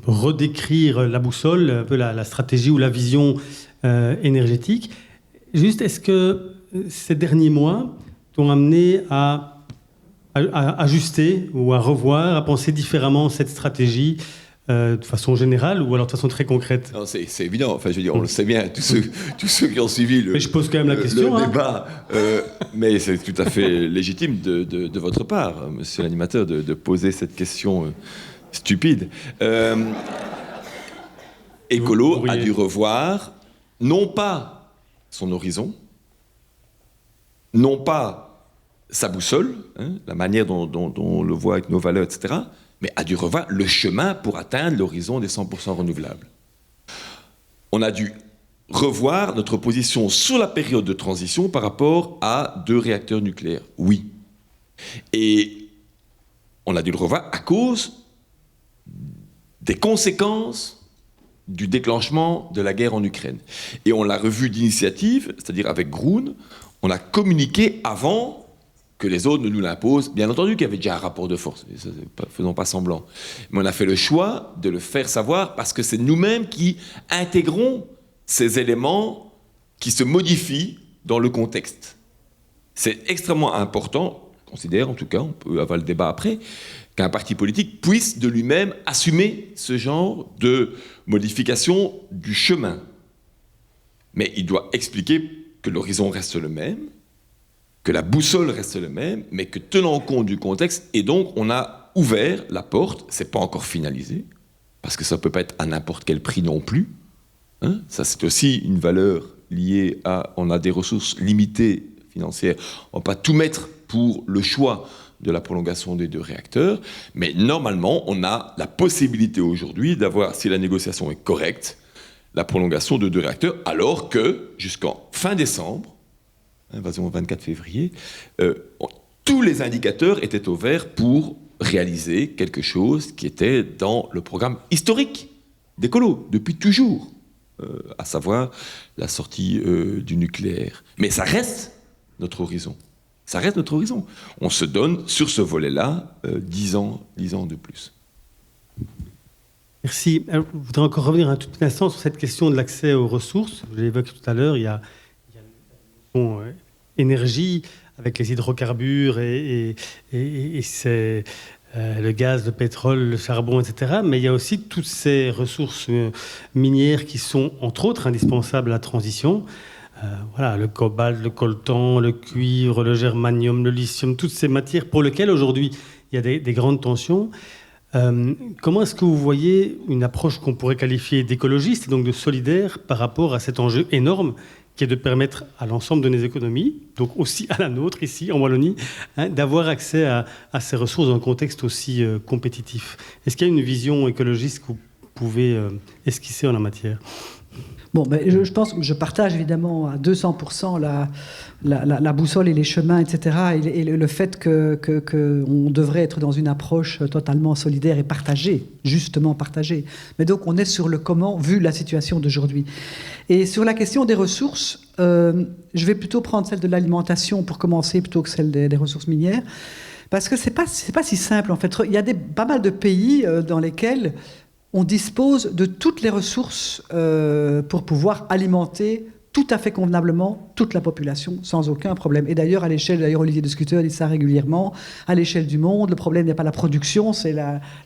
redécrire la boussole, un peu la stratégie ou la vision énergétique. Juste, est-ce que ces derniers mois t'ont amené à ajuster ou à revoir, à penser différemment cette stratégie de façon générale ou alors de façon très concrète? Non, c'est évident, enfin je veux dire, on le sait bien, tous ceux qui ont suivi le, mais je pose quand même la question, le débat, mais c'est tout à fait légitime de votre part, monsieur l'animateur, de poser cette question stupide. Écolo a dû revoir, non pas son horizon, non pas sa boussole, la manière dont on le voit avec nos valeurs, etc., mais a dû revoir le chemin pour atteindre l'horizon des 100% renouvelables. On a dû revoir notre position sur la période de transition par rapport à 2 réacteurs nucléaires. Oui. Et on a dû le revoir à cause des conséquences du déclenchement de la guerre en Ukraine. Et on l'a revu d'initiative, c'est-à-dire avec Groen, on a communiqué avant que les autres ne nous l'imposent. Bien entendu qu'il y avait déjà un rapport de force, faisons pas semblant. Mais on a fait le choix de le faire savoir parce que c'est nous-mêmes qui intégrons ces éléments qui se modifient dans le contexte. C'est extrêmement important, je considère en tout cas, on peut avoir le débat après, qu'un parti politique puisse de lui-même assumer ce genre de modification du chemin. Mais il doit expliquer que l'horizon reste le même, que la boussole reste le même, mais que tenant compte du contexte, et donc on a ouvert la porte, c'est pas encore finalisé, parce que ça peut pas être à n'importe quel prix non plus. Hein, ça c'est aussi une valeur liée à, on a des ressources limitées financières, on va pas tout mettre pour le choix de la prolongation des 2 réacteurs, mais normalement on a la possibilité aujourd'hui d'avoir, si la négociation est correcte, la prolongation de 2 réacteurs, alors que jusqu'en fin décembre, invasion au 24 février, tous les indicateurs étaient au vert pour réaliser quelque chose qui était dans le programme historique d'écolo, depuis toujours, à savoir la sortie du nucléaire. Mais ça reste notre horizon. Ça reste notre horizon. On se donne, sur ce volet-là, 10 ans de plus. Merci. Alors, je voudrais encore revenir un tout petit instant sur cette question de l'accès aux ressources. Je l'ai évoqué tout à l'heure, il y a énergie avec les hydrocarbures et c'est le gaz, le pétrole, le charbon, etc. Mais il y a aussi toutes ces ressources minières qui sont, entre autres, indispensables à la transition. Voilà, le cobalt, le coltan, le cuivre, le germanium, le lithium, toutes ces matières pour lesquelles aujourd'hui il y a des grandes tensions. Comment est-ce que vous voyez une approche qu'on pourrait qualifier d'écologiste et donc de solidaire par rapport à cet enjeu énorme qui est de permettre à l'ensemble de nos économies, donc aussi à la nôtre ici en Wallonie, d'avoir accès à ces ressources dans un contexte aussi compétitif? Est-ce qu'il y a une vision écologiste que vous pouvez esquisser en la matière? Bon, ben, je pense que je partage évidemment à 200% la boussole et les chemins, etc. Et le fait qu'on devrait être dans une approche totalement solidaire et partagée, justement partagée. Mais donc on est sur le comment, vu la situation d'aujourd'hui. Et sur la question des ressources, je vais plutôt prendre celle de l'alimentation pour commencer plutôt que celle des ressources minières. Parce que c'est pas si simple en fait. Il y a pas mal de pays dans lesquels on dispose de toutes les ressources pour pouvoir alimenter tout à fait convenablement toute la population, sans aucun problème. Et d'ailleurs, à l'échelle, Olivier Descuteur dit ça régulièrement, à l'échelle du monde, le problème n'est pas la production, c'est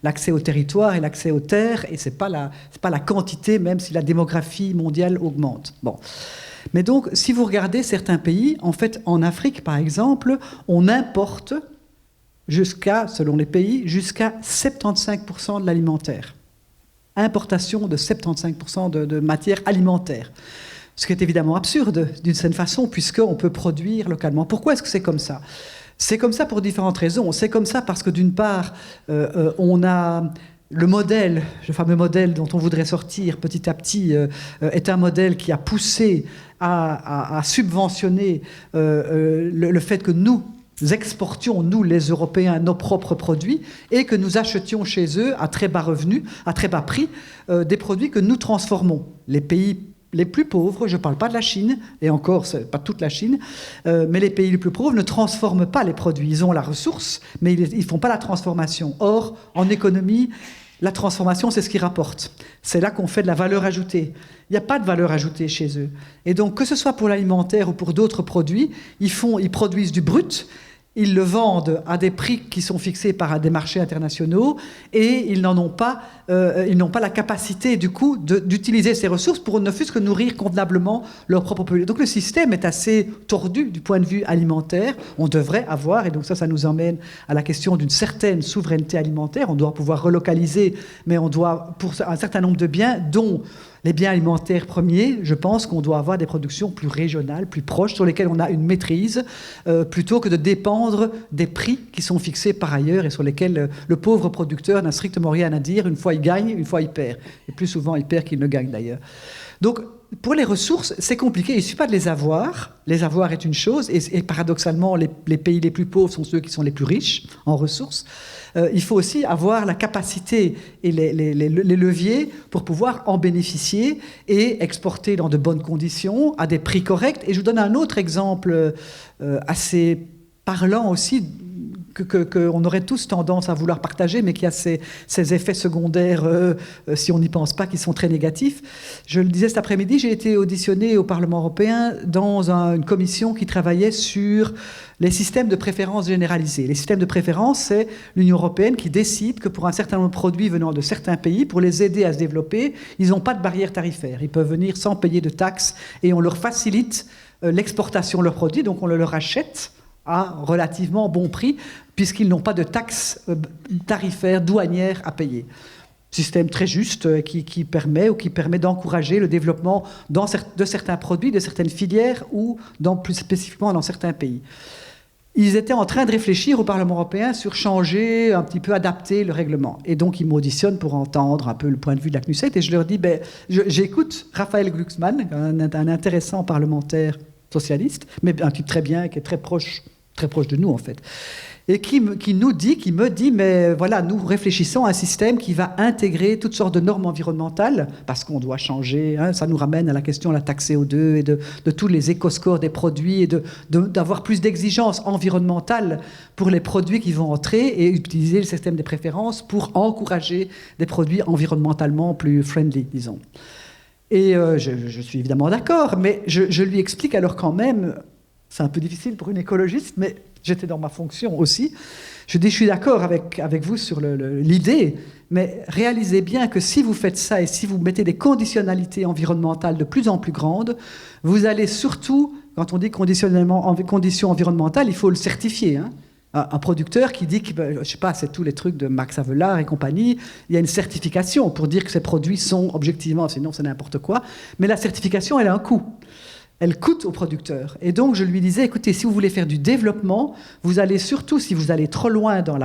l'accès au territoire et l'accès aux terres, et c'est pas la quantité, même si la démographie mondiale augmente. Bon. Mais donc, si vous regardez certains pays, en fait, en Afrique, par exemple, on importe selon les pays, jusqu'à 75% de l'alimentaire. Importation de 75% de matières alimentaires. Ce qui est évidemment absurde, d'une certaine façon, puisqu'on peut produire localement. Pourquoi est-ce que c'est comme ça ? C'est comme ça pour différentes raisons. C'est comme ça parce que, d'une part, on a le modèle, le fameux modèle dont on voudrait sortir petit à petit, est un modèle qui a poussé à subventionner le fait que nous exportions, nous les Européens, nos propres produits et que nous achetions chez eux à très bas revenus, à très bas prix, des produits que nous transformons. Les pays les plus pauvres, je ne parle pas de la Chine, et encore, ce n'est pas toute la Chine, mais les pays les plus pauvres ne transforment pas les produits. Ils ont la ressource, mais ils ne font pas la transformation. Or, en économie, la transformation, c'est ce qui rapporte. C'est là qu'on fait de la valeur ajoutée. Il n'y a pas de valeur ajoutée chez eux. Et donc, que ce soit pour l'alimentaire ou pour d'autres produits, ils produisent du brut, ils le vendent à des prix qui sont fixés par des marchés internationaux et ils n'ont pas la capacité, du coup, d'utiliser ces ressources pour ne fût-ce que nourrir convenablement leur propre population. Donc le système est assez tordu du point de vue alimentaire. On devrait avoir, et donc ça nous emmène à la question d'une certaine souveraineté alimentaire. On doit pouvoir relocaliser, mais on doit, pour un certain nombre de biens, dont les biens alimentaires premiers, je pense qu'on doit avoir des productions plus régionales, plus proches, sur lesquelles on a une maîtrise, plutôt que de dépendre des prix qui sont fixés par ailleurs et sur lesquels le pauvre producteur n'a strictement rien à dire. Une fois il gagne, une fois il perd. Et plus souvent il perd qu'il ne gagne d'ailleurs. Donc, pour les ressources, c'est compliqué. Il ne suffit pas de les avoir. Les avoir est une chose, et paradoxalement, les pays les plus pauvres sont ceux qui sont les plus riches en ressources. Il faut aussi avoir la capacité et les leviers pour pouvoir en bénéficier et exporter dans de bonnes conditions, à des prix corrects. Et je vous donne un autre exemple assez parlant aussi, qu'on aurait tous tendance à vouloir partager, mais qui a ces effets secondaires, si on n'y pense pas, qui sont très négatifs. Je le disais cet après-midi, j'ai été auditionné au Parlement européen dans une commission qui travaillait sur les systèmes de préférence généralisés. Les systèmes de préférence, c'est l'Union européenne qui décide que pour un certain nombre de produits venant de certains pays, pour les aider à se développer, ils n'ont pas de barrière tarifaire. Ils peuvent venir sans payer de taxes et on leur facilite l'exportation de leurs produits, donc on le leur achète à relativement bon prix, puisqu'ils n'ont pas de taxes tarifaires, douanières à payer. Système très juste qui permet d'encourager le développement de certains produits, de certaines filières, ou plus spécifiquement dans certains pays. Ils étaient en train de réfléchir au Parlement européen sur changer, un petit peu adapter le règlement. Et donc, ils m'auditionnent pour entendre un peu le point de vue de la CNUSET, et je leur dis, j'écoute Raphaël Glucksmann, un intéressant parlementaire socialiste, mais un type très bien, qui est très proche de nous en fait, et qui me dit, mais voilà, nous réfléchissons à un système qui va intégrer toutes sortes de normes environnementales, parce qu'on doit changer, ça nous ramène à la question de la taxe CO2 et de tous les éco-scores des produits, et d'avoir plus d'exigences environnementales pour les produits qui vont entrer, et utiliser le système des préférences pour encourager des produits environnementalement plus friendly, disons. Et je suis évidemment d'accord, mais je lui explique alors quand même, c'est un peu difficile pour une écologiste, mais j'étais dans ma fonction aussi. Je dis, je suis d'accord avec vous sur l'idée, mais réalisez bien que si vous faites ça et si vous mettez des conditionnalités environnementales de plus en plus grandes, vous allez surtout, quand on dit conditions environnementales, il faut le certifier. Un producteur qui dit que, je ne sais pas, c'est tous les trucs de Max Havelaar et compagnie, il y a une certification pour dire que ces produits sont objectivement, sinon c'est n'importe quoi, mais la certification, elle a un coût. Elle coûte au producteur. Et donc, je lui disais, écoutez, si vous voulez faire du développement, vous allez surtout, si vous allez trop loin dans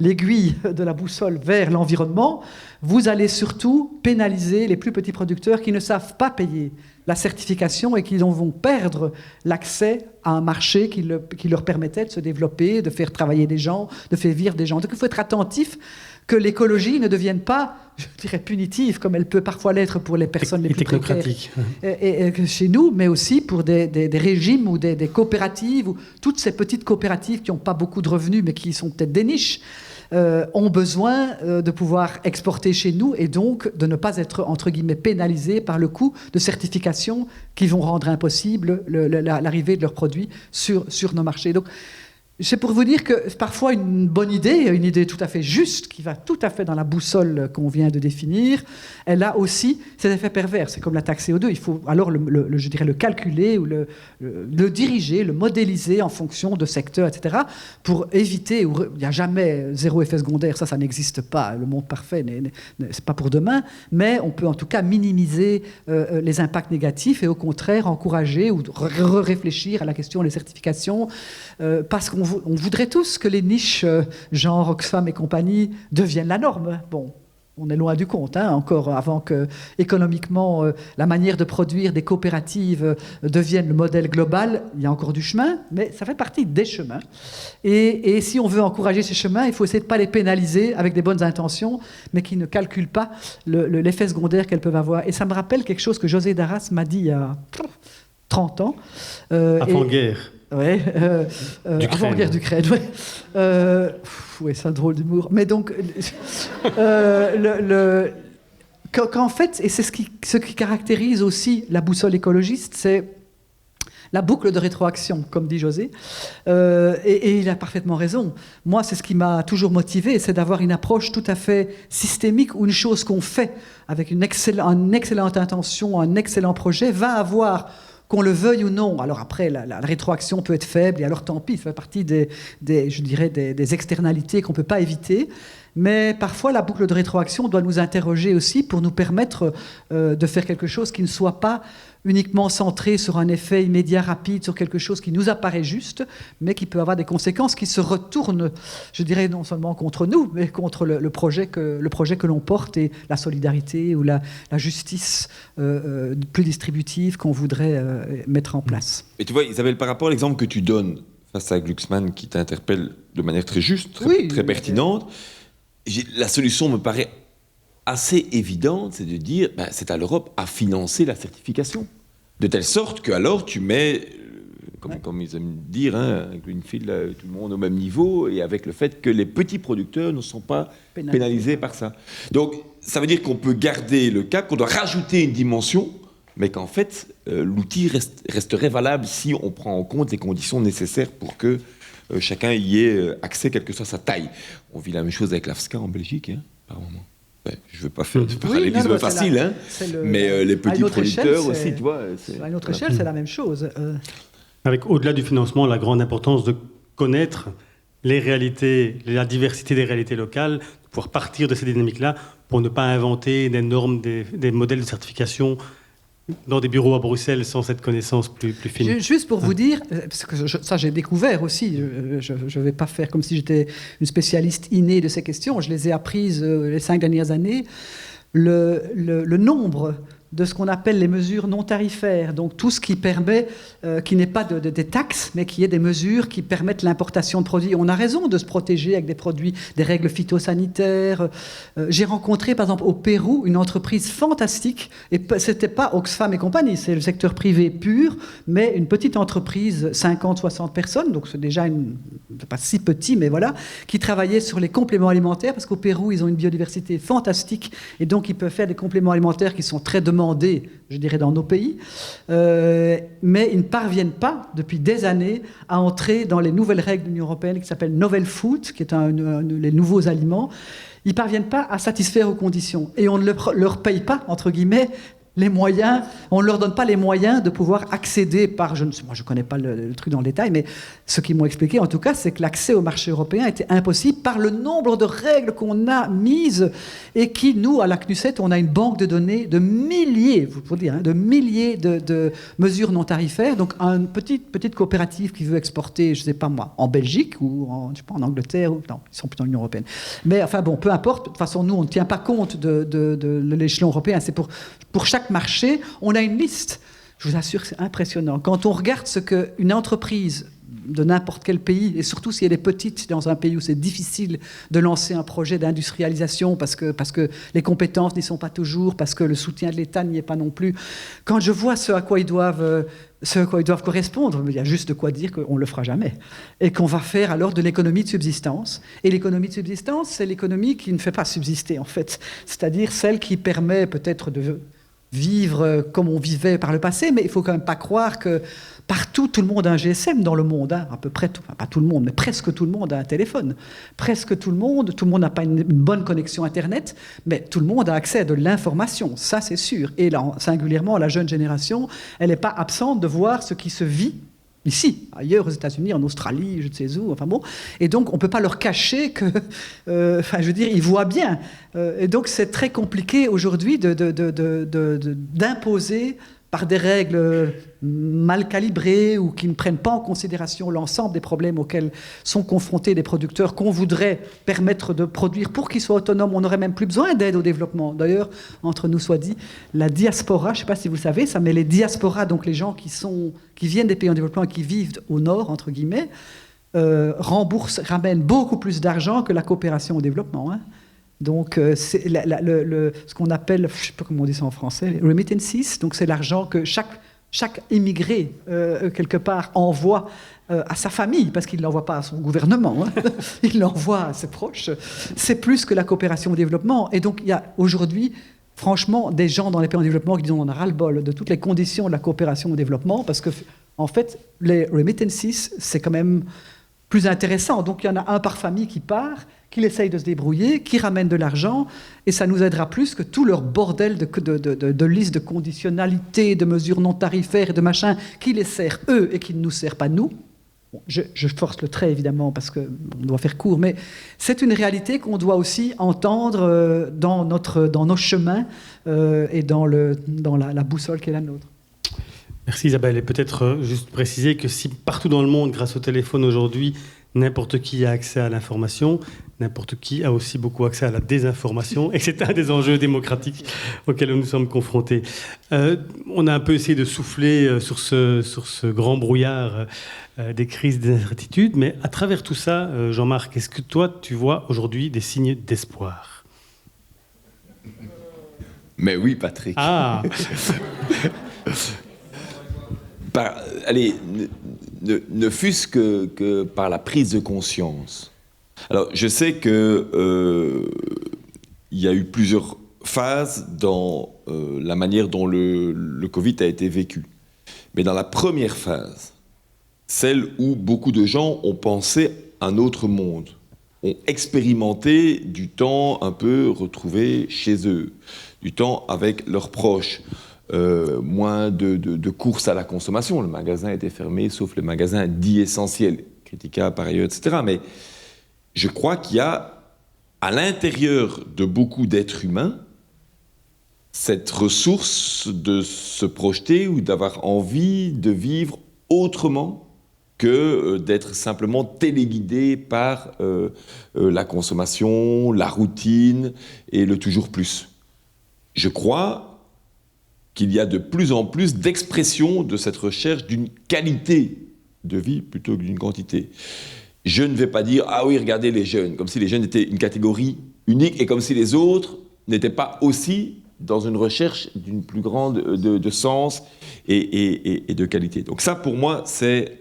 l'aiguille de la boussole vers l'environnement, vous allez surtout pénaliser les plus petits producteurs qui ne savent pas payer la certification et qui vont perdre l'accès à un marché qui leur permettait de se développer, de faire travailler des gens, de faire vivre des gens. Donc, il faut être attentif que l'écologie ne devienne pas, je dirais, punitive, comme elle peut parfois l'être pour les personnes les plus précaires et chez nous, mais aussi pour des régimes ou des coopératives, ou toutes ces petites coopératives qui n'ont pas beaucoup de revenus, mais qui sont peut-être des niches, ont besoin de pouvoir exporter chez nous et donc de ne pas être, entre guillemets, pénalisés par le coût de certification qui vont rendre impossible l'arrivée de leurs produits sur nos marchés. Donc, c'est pour vous dire que parfois une bonne idée, une idée tout à fait juste, qui va tout à fait dans la boussole qu'on vient de définir, elle a aussi ses effets pervers. C'est comme la taxe CO2, il faut alors je dirais le calculer, ou le diriger, le modéliser en fonction de secteurs, etc., pour éviter, il n'y a jamais zéro effet secondaire, ça n'existe pas, le monde parfait, c'est pas pour demain, mais on peut en tout cas minimiser les impacts négatifs et au contraire encourager ou réfléchir à la question des certifications, parce qu'on voudrait tous que les niches genre Oxfam et compagnie deviennent la norme. Bon, on est loin du compte, encore avant que économiquement la manière de produire des coopératives devienne le modèle global. Il y a encore du chemin, mais ça fait partie des chemins. Et si on veut encourager ces chemins, il faut essayer de ne pas les pénaliser avec des bonnes intentions, mais qui ne calculent pas l'effet secondaire qu'elles peuvent avoir. Et ça me rappelle quelque chose que José Darras m'a dit il y a 30 ans. Avant-guerre. Oui, avant-guerre d'Ukraine, oui. Oui, c'est un drôle d'humour. Mais donc, qu'en fait, et c'est ce qui caractérise aussi la boussole écologiste, c'est la boucle de rétroaction, comme dit José. Et il a parfaitement raison. Moi, c'est ce qui m'a toujours motivé, c'est d'avoir une approche tout à fait systémique, où une chose qu'on fait avec une excellente intention, un excellent projet, va avoir, qu'on le veuille ou non. Alors après, la rétroaction peut être faible, et alors tant pis, ça fait partie des externalités qu'on ne peut pas éviter. Mais parfois, la boucle de rétroaction doit nous interroger aussi pour nous permettre de faire quelque chose qui ne soit pas uniquement centré sur un effet immédiat, rapide, sur quelque chose qui nous apparaît juste, mais qui peut avoir des conséquences qui se retournent, je dirais, non seulement contre nous, mais contre le projet que l'on porte et la solidarité ou la justice plus distributive qu'on voudrait mettre en place. Et tu vois, Isabelle, par rapport à l'exemple que tu donnes face à Glucksmann, qui t'interpelle de manière très juste, très pertinente, la solution me paraît assez évidente, c'est de dire, c'est à l'Europe à financer la certification. De telle sorte que alors tu mets, comme ils aiment dire, Greenfield, tout le monde au même niveau, et avec le fait que les petits producteurs ne sont pas pénalisés par ça. Donc, ça veut dire qu'on peut garder le cap, qu'on doit rajouter une dimension, mais qu'en fait, l'outil resterait valable si on prend en compte les conditions nécessaires pour que chacun y ait accès, quelle que soit sa taille. On vit la même chose avec l'AFSCA en Belgique, par moment. Je ne veux pas faire de parallélisme facile, mais les petits producteurs aussi, tu vois. À une autre échelle, c'est la même chose. Avec, au-delà du financement, la grande importance de connaître les réalités, la diversité des réalités locales, de pouvoir partir de ces dynamiques-là pour ne pas inventer des normes, des modèles de certification dans des bureaux à Bruxelles sans cette connaissance plus fine. Juste pour vous dire, parce que ça j'ai découvert aussi, je ne vais pas faire comme si j'étais une spécialiste innée de ces questions, je les ai apprises les 5 dernières années, le nombre de ce qu'on appelle les mesures non tarifaires, donc tout ce qui permet, qui n'est pas des taxes, mais qui est des mesures qui permettent l'importation de produits. On a raison de se protéger avec des produits, des règles phytosanitaires. J'ai rencontré, par exemple, au Pérou, une entreprise fantastique, et c'était pas Oxfam et compagnie, c'est le secteur privé pur, mais une petite entreprise, 50-60 personnes, donc c'est déjà pas si petit, mais voilà, qui travaillait sur les compléments alimentaires, parce qu'au Pérou, ils ont une biodiversité fantastique, et donc ils peuvent faire des compléments alimentaires qui sont très demandés, je dirais, dans nos pays, mais ils ne parviennent pas, depuis des années, à entrer dans les nouvelles règles de l'Union européenne qui s'appellent Novel Food, qui est les nouveaux aliments. Ils ne parviennent pas à satisfaire aux conditions. Et on ne leur paye pas, entre guillemets, les moyens, on ne leur donne pas les moyens de pouvoir accéder par, je ne connais pas le truc dans le détail, mais ce qu'ils m'ont expliqué en tout cas, c'est que l'accès au marché européen était impossible par le nombre de règles qu'on a mises et qui, nous, à la CNUSET, on a une banque de données de milliers, faut dire, de milliers de mesures non tarifaires. Donc, une petite coopérative qui veut exporter, je ne sais pas moi, en Belgique ou en Angleterre, non, ils sont plutôt dans l'Union européenne. Mais enfin bon, peu importe, de toute façon, nous, on ne tient pas compte de l'échelon européen, c'est pour chaque marché, on a une liste. Je vous assure que c'est impressionnant. Quand on regarde ce qu'une entreprise de n'importe quel pays, et surtout si elle est petite dans un pays où c'est difficile de lancer un projet d'industrialisation parce que les compétences n'y sont pas toujours, parce que le soutien de l'État n'y est pas non plus. Quand je vois ce à quoi ils doivent correspondre, il y a juste de quoi dire qu'on ne le fera jamais. Et qu'on va faire alors de l'économie de subsistance. Et l'économie de subsistance, c'est l'économie qui ne fait pas subsister, en fait. C'est-à-dire celle qui permet peut-être de vivre comme on vivait par le passé, mais il ne faut quand même pas croire que partout, tout le monde a un GSM dans le monde, à peu près, pas tout le monde, mais presque tout le monde a un téléphone. Presque tout le monde n'a pas une bonne connexion Internet, mais tout le monde a accès à de l'information, ça c'est sûr. Et là, singulièrement, la jeune génération, elle n'est pas absente de voir ce qui se vit ici, ailleurs, aux États-Unis, en Australie, je ne sais où, enfin bon. Et donc, on ne peut pas leur cacher que, ils voient bien. Et donc, c'est très compliqué aujourd'hui d'imposer par des règles mal calibrées ou qui ne prennent pas en considération l'ensemble des problèmes auxquels sont confrontés les producteurs qu'on voudrait permettre de produire pour qu'ils soient autonomes. On n'aurait même plus besoin d'aide au développement. D'ailleurs, entre nous soit dit, la diaspora, je ne sais pas si vous savez ça, mais les diasporas, donc les gens qui viennent des pays en développement et qui vivent au nord, entre guillemets, ramènent beaucoup plus d'argent que la coopération au développement, hein. Donc, c'est ce qu'on appelle, je ne sais pas comment on dit ça en français, remittances, donc c'est l'argent que chaque immigré, quelque part, envoie à sa famille, parce qu'il ne l'envoie pas à son gouvernement, hein. Il l'envoie à ses proches. C'est plus que la coopération au développement. Et donc, il y a aujourd'hui, franchement, des gens dans les pays en développement qui disent on a ras-le-bol de toutes les conditions de la coopération au développement, parce que, en fait, les remittances, c'est quand même plus intéressant. Donc, il y en a un par famille qui part, qu'il essaye de se débrouiller, qui ramène de l'argent, et ça nous aidera plus que tout leur bordel de listes de conditionnalités, de mesures non tarifaires et de machins qui les sert eux et qui ne nous sert pas nous. Je force le trait, évidemment, parce qu'on doit faire court, mais c'est une réalité qu'on doit aussi entendre dans nos chemins et dans la boussole qui est la nôtre. Merci Isabelle. Et peut-être juste préciser que si partout dans le monde, grâce au téléphone aujourd'hui, n'importe qui a accès à l'information, n'importe qui a aussi beaucoup accès à la désinformation, et c'est un des enjeux démocratiques auxquels nous sommes confrontés. On a un peu essayé de souffler sur ce grand brouillard des crises, des incertitudes, mais à travers tout ça, Jean-Marc, est-ce que toi, tu vois aujourd'hui des signes d'espoir ? Mais oui, Patrick. Ah. Allez, ne fût-ce que par la prise de conscience. Alors, je sais que il y a eu plusieurs phases dans la manière dont le Covid a été vécu. Mais dans la première phase, celle où beaucoup de gens ont pensé un autre monde, ont expérimenté du temps un peu retrouvé chez eux, du temps avec leurs proches, moins de courses à la consommation. Le magasin était fermé, sauf le magasin dit essentiel, critiquable par ailleurs, etc. Mais je crois qu'il y a, à l'intérieur de beaucoup d'êtres humains, cette ressource de se projeter ou d'avoir envie de vivre autrement que d'être simplement téléguidé par la consommation, la routine et le toujours plus. Je crois qu'il y a de plus en plus d'expression de cette recherche d'une qualité de vie plutôt que d'une quantité. Je ne vais pas dire « Ah oui, regardez les jeunes », comme si les jeunes étaient une catégorie unique et comme si les autres n'étaient pas aussi dans une recherche d'une plus grande de sens et de qualité. Donc ça, pour moi, c'est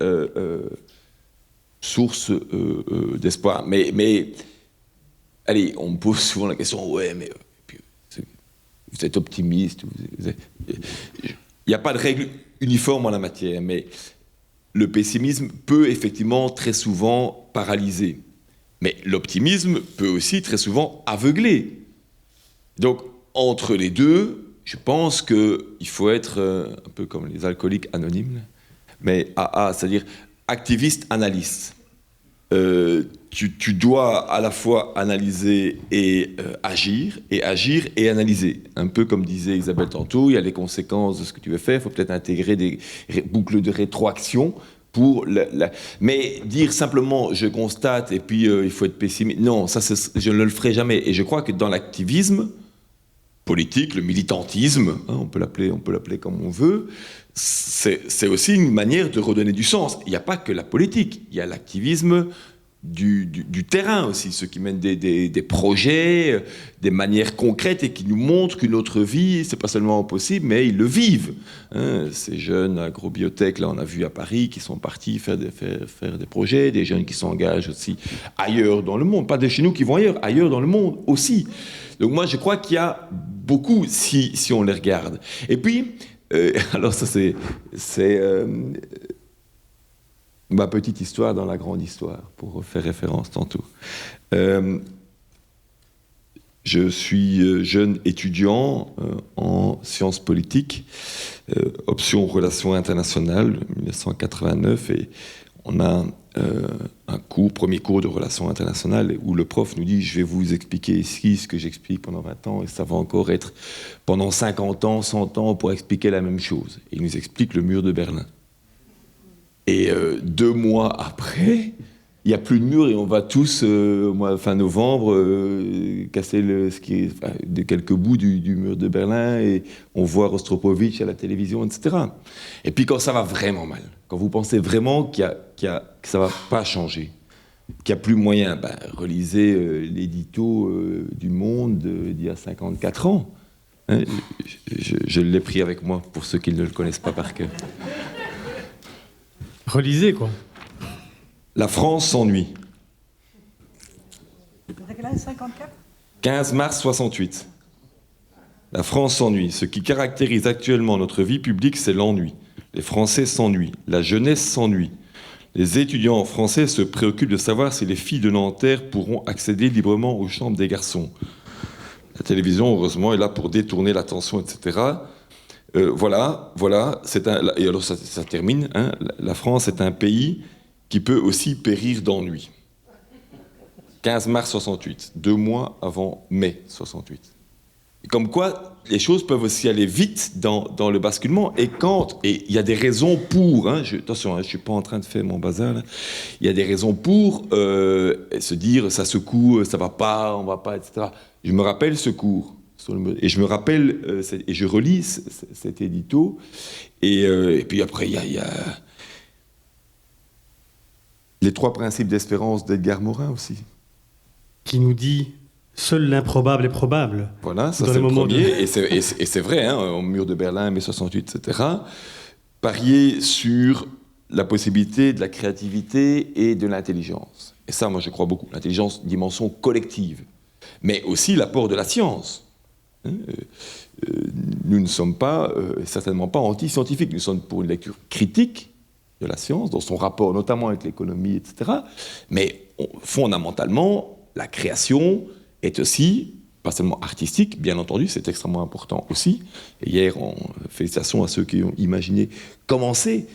source d'espoir. Mais allez, on me pose souvent la question « Ouais, mais vous êtes optimiste ». Il n'y a pas de règle uniforme en la matière, mais le pessimisme peut effectivement très souvent paralyser. Mais l'optimisme peut aussi très souvent aveugler. Donc, entre les deux, je pense qu'il faut être un peu comme les alcooliques anonymes, mais AA, c'est-à-dire activiste-analyste. Tu dois à la fois analyser et agir et analyser. Un peu comme disait Isabelle tantôt, il y a les conséquences de ce que tu veux faire, il faut peut-être intégrer des boucles de rétroaction pour mais dire simplement je constate et puis il faut être pessimiste, non, ça je ne le ferai jamais. Et je crois que dans l'activisme politique, le militantisme, hein, on peut l'appeler comme on veut, c'est aussi une manière de redonner du sens. Il n'y a pas que la politique, il y a l'activisme du terrain aussi, ceux qui mènent des projets, des manières concrètes et qui nous montrent qu'une autre vie, c'est pas seulement possible, mais ils le vivent. Hein, ces jeunes agrobiotech, là on a vu à Paris, qui sont partis faire des projets, des jeunes qui s'engagent aussi ailleurs dans le monde, pas de chez nous qui vont ailleurs dans le monde aussi. Donc moi je crois qu'il y a beaucoup si on les regarde. Et puis, alors ça c'est ma petite histoire dans la grande histoire, pour faire référence tantôt. Je suis jeune étudiant en sciences politiques, option relations internationales, 1989, et on a un premier cours de relations internationales, où le prof nous dit « Je vais vous expliquer ici ce que j'explique pendant 20 ans, et ça va encore être pendant 50 ans, 100 ans pour expliquer la même chose. » Et il nous explique le mur de Berlin. Et 2 mois après, il n'y a plus de mur et on va tous, fin novembre, casser de quelques bouts du mur de Berlin et on voit Rostropovitch à la télévision, etc. Et puis quand ça va vraiment mal, quand vous pensez vraiment que ça ne va pas changer, qu'il n'y a plus moyen, relisez l'édito du Monde d'il y a 54 ans. Hein, je l'ai pris avec moi pour ceux qui ne le connaissent pas par cœur. Relisez, quoi. La France s'ennuie. 15 mars 68. La France s'ennuie. Ce qui caractérise actuellement notre vie publique, c'est l'ennui. Les Français s'ennuient. La jeunesse s'ennuie. Les étudiants français se préoccupent de savoir si les filles de Nanterre pourront accéder librement aux chambres des garçons. La télévision, heureusement, est là pour détourner l'attention, etc. Voilà. Et alors ça termine. Hein, la France est un pays qui peut aussi périr d'ennui. 15 mars 68, 2 mois avant mai 68. Et comme quoi, les choses peuvent aussi aller vite dans le basculement. Et il y a des raisons pour, attention, je ne suis pas en train de faire mon bazar, là. Il y a des raisons pour se dire, ça secoue, ça ne va pas, on ne va pas, etc. Je me rappelle ce cours. Et je me rappelle, et je relis cet édito. Et puis après, il y a les 3 principes d'espérance d'Edgar Morin aussi. Qui nous dit « Seul l'improbable est probable ». Voilà, ça c'est le premier. Et c'est vrai, au mur de Berlin, mai 68, etc. Parier sur la possibilité de la créativité et de l'intelligence. Et ça, moi, je crois beaucoup. L'intelligence, dimension collective. Mais aussi l'apport de la science. Nous ne sommes pas, certainement pas anti-scientifiques. Nous sommes pour une lecture critique de la science, dans son rapport notamment avec l'économie, etc. Mais fondamentalement, la création est aussi, pas seulement artistique, bien entendu, c'est extrêmement important aussi. Et hier, félicitations à ceux qui ont imaginé commencer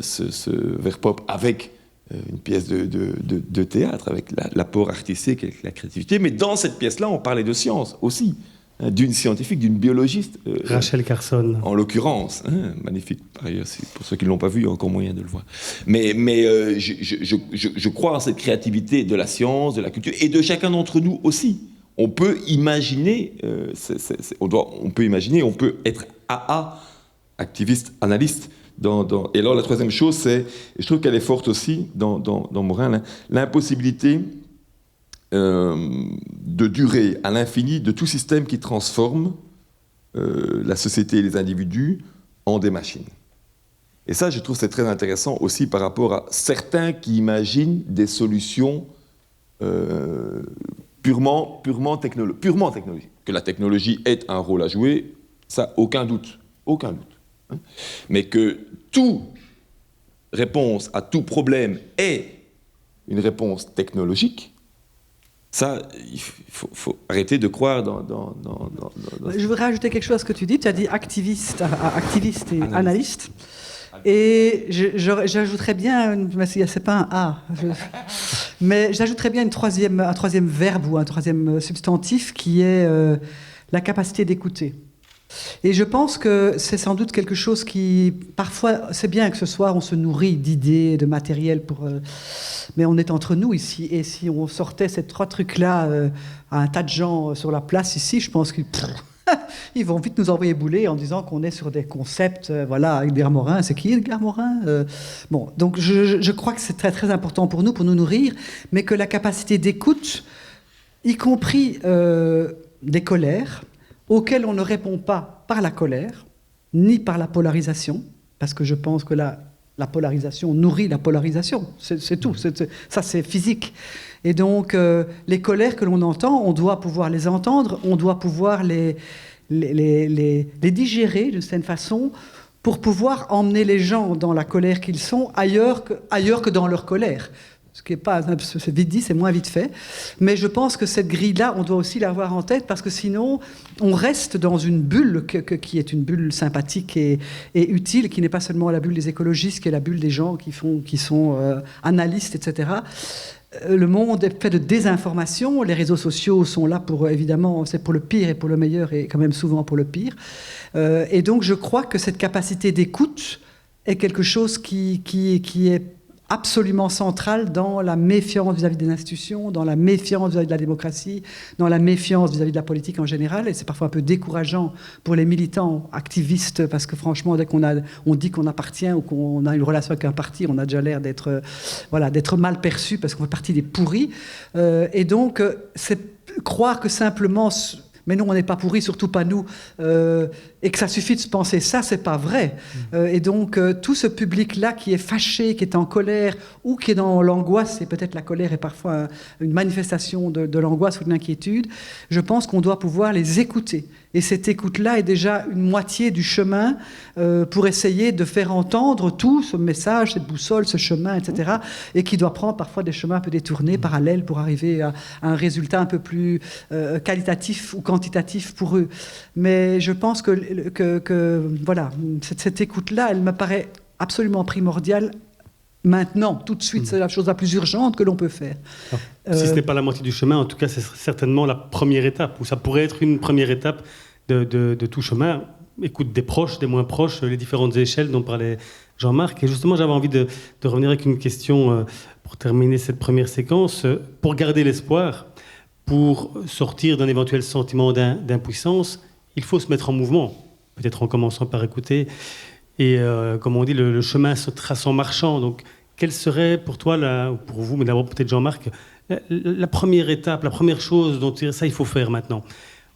ce vers pop avec une pièce de théâtre, avec l'apport artistique, avec la créativité. Mais dans cette pièce-là, on parlait de science aussi. D'une scientifique, d'une biologiste. Rachel Carson. En l'occurrence. Magnifique, par ailleurs. Pour ceux qui ne l'ont pas vu, il y a encore moyen de le voir. Mais je crois en cette créativité de la science, de la culture, et de chacun d'entre nous aussi. On peut imaginer, on peut être AA, activiste, analyste. Et alors, la troisième chose, c'est, et je trouve qu'elle est forte aussi dans Morin, l'impossibilité de durer à l'infini de tout système qui transforme la société et les individus en des machines. Et ça, je trouve c'est très intéressant aussi par rapport à certains qui imaginent des solutions purement technologiques. Que la technologie ait un rôle à jouer, ça, aucun doute. Mais que toute réponse à tout problème est une réponse technologique, ça, il faut arrêter de croire dans... Je voudrais rajouter quelque chose à ce que tu dis. Tu as dit activiste et analyste. Et j'ajouterais bien, c'est pas un A, mais j'ajouterais bien un troisième verbe ou un troisième substantif qui est la capacité d'écouter. Et je pense que c'est sans doute quelque chose qui, parfois, c'est bien que ce soir on se nourrit d'idées, de matériel, mais on est entre nous ici. Et si on sortait ces 3 trucs-là à un tas de gens sur la place ici, je pense qu'ils vont vite nous envoyer bouler en disant qu'on est sur des concepts, voilà, Edgar Morin, c'est qui Edgar Morin Bon, donc je crois que c'est très très important pour nous nourrir, mais que la capacité d'écoute, y compris des colères, auxquelles on ne répond pas par la colère, ni par la polarisation, parce que je pense que la polarisation nourrit la polarisation, c'est tout, ça c'est physique. Et donc, les colères que l'on entend, on doit pouvoir les entendre, on doit pouvoir les digérer d'une certaine façon, pour pouvoir emmener les gens dans la colère qu'ils sont, ailleurs que dans leur colère. Ce qui n'est pas, c'est vite dit, c'est moins vite fait. Mais je pense que cette grille-là, on doit aussi l'avoir en tête, parce que sinon, on reste dans une bulle qui est une bulle sympathique et utile, qui n'est pas seulement la bulle des écologistes, qui est la bulle des gens qui sont analystes, etc. Le monde est fait de désinformation. Les réseaux sociaux sont là pour, évidemment, c'est pour le pire et pour le meilleur, et quand même souvent pour le pire. Et donc, je crois que cette capacité d'écoute est quelque chose qui est absolument central dans la méfiance vis-à-vis des institutions, dans la méfiance vis-à-vis de la démocratie, dans la méfiance vis-à-vis de la politique en général. Et c'est parfois un peu décourageant pour les militants activistes, parce que franchement, dès on dit qu'on appartient ou qu'on a une relation avec un parti, on a déjà l'air d'être mal perçu parce qu'on fait partie des pourris. Et donc, c'est croire que simplement... Mais non, on n'est pas pourris, surtout pas nous, et que ça suffit de se penser ça, c'est pas vrai. Et donc, tout ce public-là qui est fâché, qui est en colère, ou qui est dans l'angoisse, et peut-être la colère est parfois une manifestation de l'angoisse ou de l'inquiétude, je pense qu'on doit pouvoir les écouter. Et cette écoute-là est déjà une moitié du chemin pour essayer de faire entendre tout ce message, cette boussole, ce chemin, etc. Et qui doit prendre parfois des chemins un peu détournés, parallèles, pour arriver à un résultat un peu plus qualitatif ou quantitatif pour eux. Mais je pense que voilà, cette écoute-là, elle me paraît absolument primordiale maintenant, tout de suite. C'est la chose la plus urgente que l'on peut faire. Si ce n'est pas la moitié du chemin, en tout cas, c'est certainement la première étape, ou ça pourrait être une première étape de tout chemin. Écoute des proches, des moins proches, les différentes échelles dont parlait Jean-Marc. Et justement, j'avais envie de revenir avec une question pour terminer cette première séquence. Pour garder l'espoir, pour sortir d'un éventuel sentiment d'impuissance, il faut se mettre en mouvement, peut-être en commençant par écouter. Et comme on dit, le chemin se trace en marchant. Donc, quelle serait pour toi, ou pour vous, mais d'abord peut-être Jean-Marc, la première étape, la première chose dont ça il faut faire maintenant?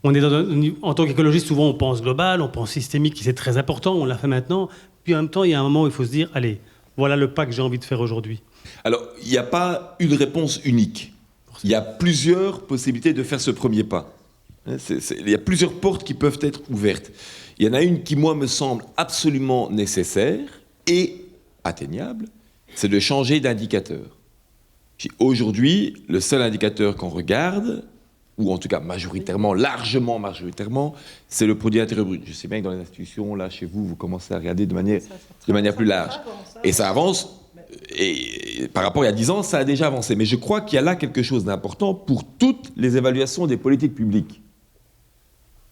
On est en tant qu'écologiste, souvent on pense global, on pense systémique, c'est très important, on l'a fait maintenant. Puis en même temps, il y a un moment où il faut se dire, allez, voilà le pas que j'ai envie de faire aujourd'hui. Alors, il n'y a pas une réponse unique. Il y a plusieurs possibilités de faire ce premier pas. Il y a plusieurs portes qui peuvent être ouvertes. Il y en a une qui, moi, me semble absolument nécessaire et atteignable, c'est de changer d'indicateur. Aujourd'hui, le seul indicateur qu'on regarde, ou en tout cas majoritairement, largement majoritairement, c'est le produit intérieur brut. Je sais bien que dans les institutions, là, chez vous, vous commencez à regarder de manière plus large. Et ça avance, et par rapport à il y a 10 ans, ça a déjà avancé. Mais je crois qu'il y a là quelque chose d'important pour toutes les évaluations des politiques publiques.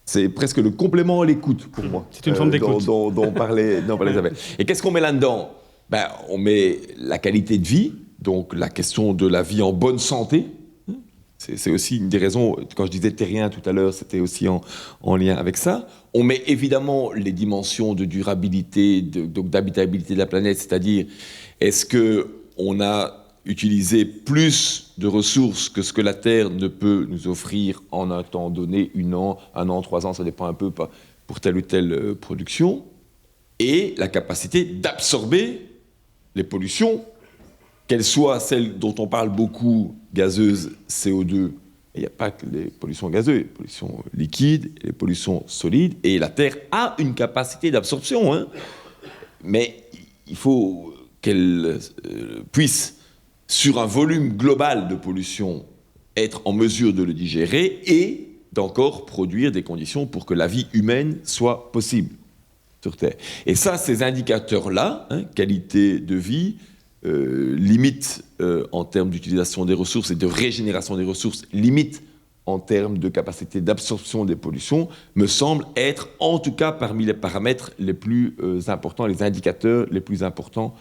C'est presque le complément à l'écoute, pour moi. C'est une forme d'écoute. Dont parlait Isabelle. Et qu'est-ce qu'on met là-dedans? On met la qualité de vie, donc la question de la vie en bonne santé. C'est aussi une des raisons, quand je disais terrien tout à l'heure, c'était aussi en lien avec ça. On met évidemment les dimensions de durabilité, donc d'habitabilité de la planète, c'est-à-dire est-ce qu'on a utilisé plus de ressources que ce que la Terre ne peut nous offrir en un temps donné, 1 an, 3 ans, ça dépend un peu pour telle ou telle production, et la capacité d'absorber les pollutions, qu'elles soient celles dont on parle beaucoup, gazeuses, CO2, il n'y a pas que les pollutions gazeuses, les pollutions liquides, les pollutions solides, et la Terre a une capacité d'absorption, mais il faut qu'elle puisse, sur un volume global de pollution, être en mesure de le digérer et d'encore produire des conditions pour que la vie humaine soit possible sur Terre. Et ça, ces indicateurs-là, qualité de vie, limite en termes d'utilisation des ressources et de régénération des ressources, limite en termes de capacité d'absorption des pollutions, me semblent être en tout cas parmi les paramètres les plus importants, les indicateurs les plus importants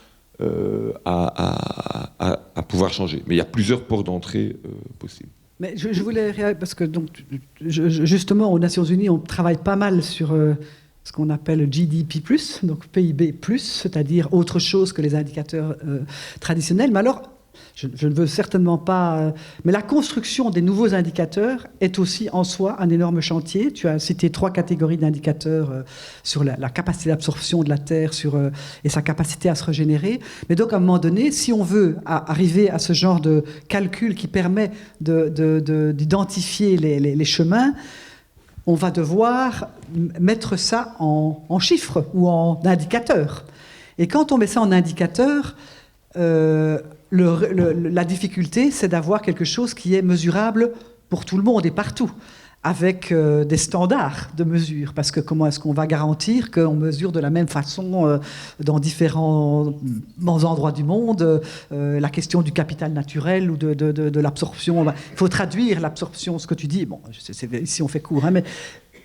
à pouvoir changer. Mais il y a plusieurs ports d'entrée possibles. Mais je voulais parce que donc, justement aux Nations Unies, on travaille pas mal sur ce qu'on appelle GDP+, donc PIB+, c'est-à-dire autre chose que les indicateurs traditionnels. Mais alors, je ne veux certainement pas... mais la construction des nouveaux indicateurs est aussi en soi un énorme chantier. Tu as cité 3 catégories d'indicateurs sur la capacité d'absorption de la Terre et sa capacité à se régénérer. Mais donc, à un moment donné, si on veut arriver à ce genre de calcul qui permet d'identifier les chemins, on va devoir mettre ça en chiffres ou en indicateurs. Et quand on met ça en indicateurs, la difficulté, c'est d'avoir quelque chose qui est mesurable pour tout le monde et partout, avec des standards de mesure. Parce que comment est-ce qu'on va garantir qu'on mesure de la même façon dans différents endroits du monde la question du capital naturel ou de l'absorption. Il faut traduire l'absorption, ce que tu dis. Bon, ici on fait court, mais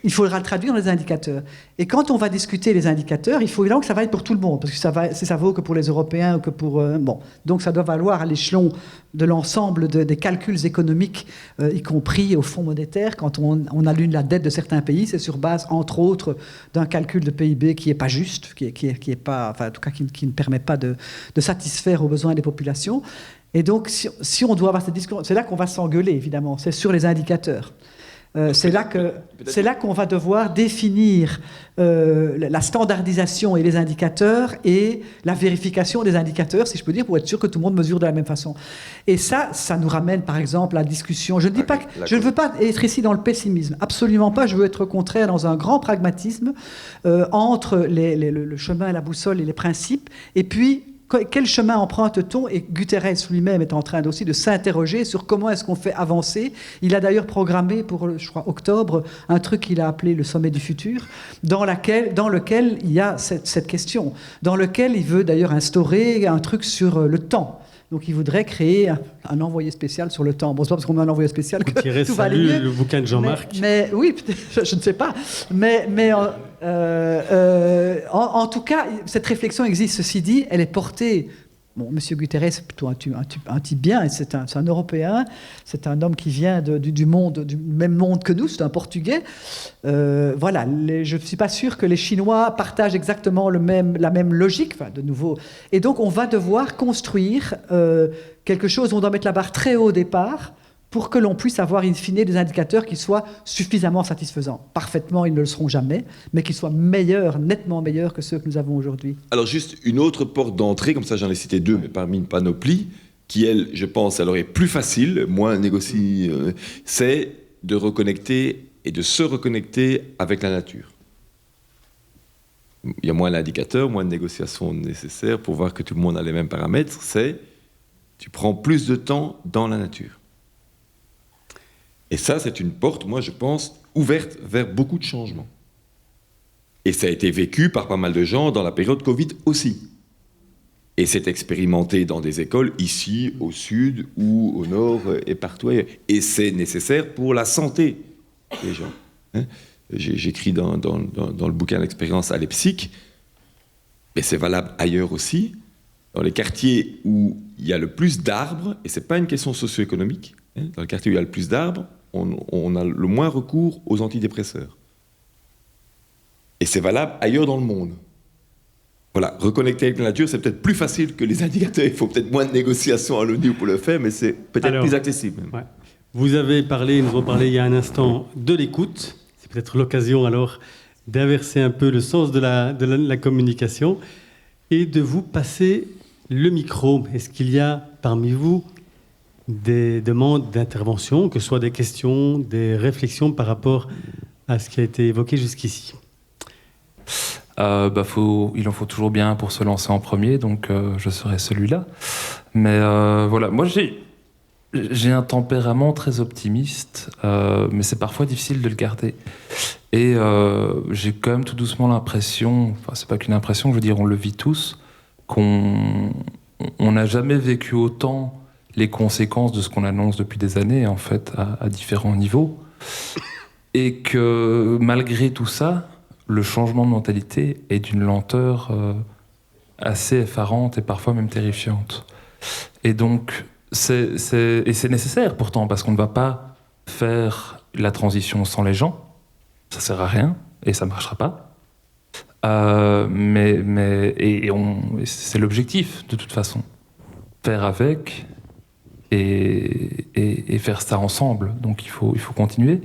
il faudra le traduire dans les indicateurs. Et quand on va discuter les indicateurs, il faut évidemment que ça vaille pour tout le monde, parce que ça vaut que pour les Européens ou que pour... Donc ça doit valoir à l'échelon de l'ensemble des calculs économiques, y compris au Fonds monétaire. Quand on annule la dette de certains pays, c'est sur base, entre autres, d'un calcul de PIB qui n'est pas juste, qui est pas, enfin, en tout cas qui ne permet pas de satisfaire aux besoins des populations. Et donc, si on doit avoir cette discussion, c'est là qu'on va s'engueuler, évidemment, c'est sur les indicateurs. C'est là qu'on va devoir définir la standardisation et les indicateurs et la vérification des indicateurs, si je peux dire, pour être sûr que tout le monde mesure de la même façon. Et ça nous ramène, par exemple, à la discussion. Je ne veux pas être ici dans le pessimisme, absolument pas. Je veux être au contraire dans un grand pragmatisme entre le chemin, la boussole et les principes, et puis quel chemin emprunte-t-on? Et Guterres lui-même est en train aussi de s'interroger sur comment est-ce qu'on fait avancer. Il a d'ailleurs programmé pour, je crois, octobre, un truc qu'il a appelé le sommet du futur, dans lequel il y a cette question, dans lequel il veut d'ailleurs instaurer un truc sur le temps. Donc il voudrait créer un envoyé spécial sur le temps. Bon, c'est pas parce qu'on a un envoyé spécial que tout va aller mieux. Le bouquin de Jean-Marc. Mais oui, je ne sais pas. Mais en tout cas, cette réflexion existe. Ceci dit, elle est portée. Bon, M. Guterres est plutôt un type bien, c'est un Européen, c'est un homme qui vient du même monde que nous, c'est un Portugais. Voilà, je ne suis pas sûr que les Chinois partagent exactement la même logique, enfin, de nouveau. Et donc, on va devoir construire quelque chose où on doit mettre la barre très haut au départ pour que l'on puisse avoir in fine des indicateurs qui soient suffisamment satisfaisants. Parfaitement, ils ne le seront jamais, mais qui soient meilleurs, nettement meilleurs que ceux que nous avons aujourd'hui. Alors juste une autre porte d'entrée, comme ça j'en ai cité deux, mais parmi une panoplie, qui elle, je pense, elle aurait plus facile, moins négociée, c'est de reconnecter et de se reconnecter avec la nature. Il y a moins d'indicateurs, moins de négociations nécessaires pour voir que tout le monde a les mêmes paramètres, c'est tu prends plus de temps dans la nature. Et ça, c'est une porte, moi, je pense, ouverte vers beaucoup de changements. Et ça a été vécu par pas mal de gens dans la période Covid aussi. Et c'est expérimenté dans des écoles, ici, au sud, ou au nord, et partout ailleurs. Et c'est nécessaire pour la santé des gens. Hein, j'écris dans le bouquin L'expérience à Leipzig, mais c'est valable ailleurs aussi, dans les quartiers où il y a le plus d'arbres, et ce n'est pas une question socio-économique, hein, dans le quartier où il y a le plus d'arbres, on a le moins recours aux antidépresseurs. Et c'est valable ailleurs dans le monde. Voilà, reconnecter avec la nature, c'est peut-être plus facile que les indicateurs. Il faut peut-être moins de négociations à l'ONU pour le faire, mais c'est peut-être plus accessible. Ouais. Vous avez nous reparlé il y a un instant de l'écoute. C'est peut-être l'occasion alors d'inverser un peu le sens de la communication et de vous passer le micro. Est-ce qu'il y a parmi vous des demandes d'intervention, que ce soit des questions, des réflexions par rapport à ce qui a été évoqué jusqu'ici? Il en faut toujours bien pour se lancer en premier, donc je serai celui-là. Mais voilà, moi j'ai un tempérament très optimiste, mais c'est parfois difficile de le garder. Et j'ai quand même tout doucement l'impression, enfin c'est pas qu'une impression, je veux dire on le vit tous, qu'on n'a jamais vécu autant les conséquences de ce qu'on annonce depuis des années, en fait, à différents niveaux. Et que malgré tout ça, le changement de mentalité est d'une lenteur assez effarante et parfois même terrifiante. Et donc, c'est nécessaire pourtant, parce qu'on ne va pas faire la transition sans les gens. Ça sert à rien et ça ne marchera pas. Et c'est l'objectif, de toute façon. Faire avec et faire ça ensemble. Donc il faut continuer.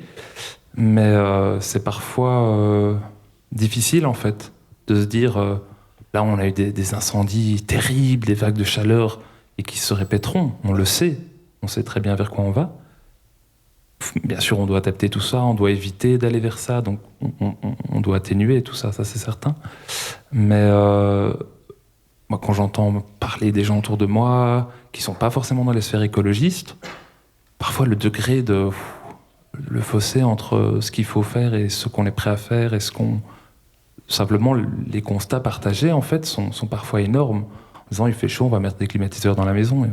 Mais c'est parfois difficile, en fait, de se dire là, on a eu des incendies terribles, des vagues de chaleur, et qui se répéteront. On le sait. On sait très bien vers quoi on va. Bien sûr, on doit adapter tout ça, on doit éviter d'aller vers ça, donc on doit atténuer tout ça, ça c'est certain. Mais moi, quand j'entends parler des gens autour de moi qui ne sont pas forcément dans les sphères écologistes, parfois le degré le fossé entre ce qu'il faut faire et ce qu'on est prêt à faire et simplement les constats partagés en fait sont parfois énormes. En disant il fait chaud, on va mettre des climatiseurs dans la maison.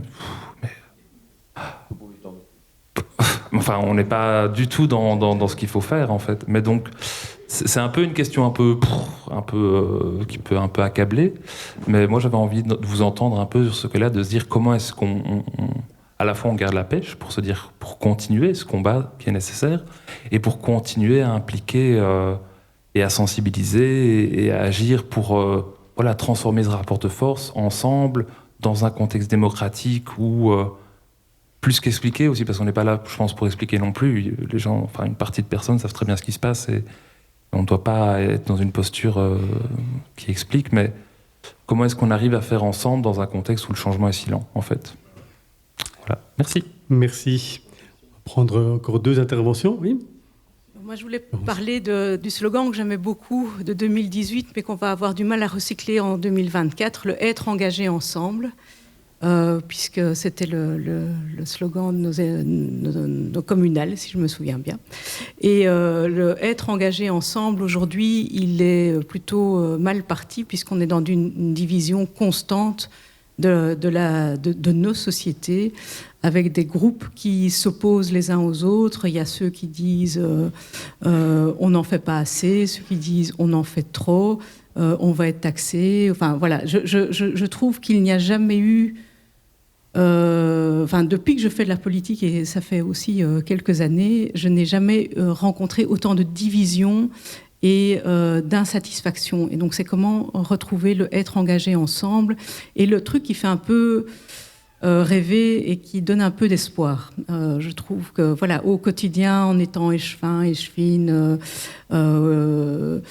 Enfin, on n'est pas du tout dans ce qu'il faut faire en fait. Mais donc c'est un peu une question qui peut un peu accabler. Mais moi j'avais envie de vous entendre un peu sur ce cas-là, de se dire comment est-ce qu'on à la fois on garde la pêche pour continuer ce combat qui est nécessaire et pour continuer à impliquer et à sensibiliser et à agir pour transformer ce rapport de force ensemble dans un contexte démocratique où plus qu'expliquer aussi, parce qu'on n'est pas là, je pense, pour expliquer non plus. Les gens, enfin une partie de personnes savent très bien ce qui se passe et on ne doit pas être dans une posture qui explique, mais comment est-ce qu'on arrive à faire ensemble dans un contexte où le changement est si lent, en fait. Voilà, merci. Merci. On va prendre encore 2 interventions, oui. Moi, je voulais parler du slogan que j'aimais beaucoup de 2018, mais qu'on va avoir du mal à recycler en 2024, le « être engagé ensemble », puisque c'était le slogan de nos communales, si je me souviens bien. Et le « être engagé ensemble », aujourd'hui, il est plutôt mal parti, puisqu'on est dans une division constante de nos sociétés, avec des groupes qui s'opposent les uns aux autres. Il y a ceux qui disent on n'en fait pas assez, ceux qui disent on en fait trop, on va être taxé. Enfin voilà, je trouve qu'il n'y a jamais eu, depuis que je fais de la politique, et ça fait aussi quelques années, je n'ai jamais rencontré autant de divisions et d'insatisfaction. Et donc c'est comment retrouver le être engagé ensemble, et le truc qui fait un peu rêver et qui donne un peu d'espoir. Je trouve que voilà, au quotidien, en étant échevin, échevine, on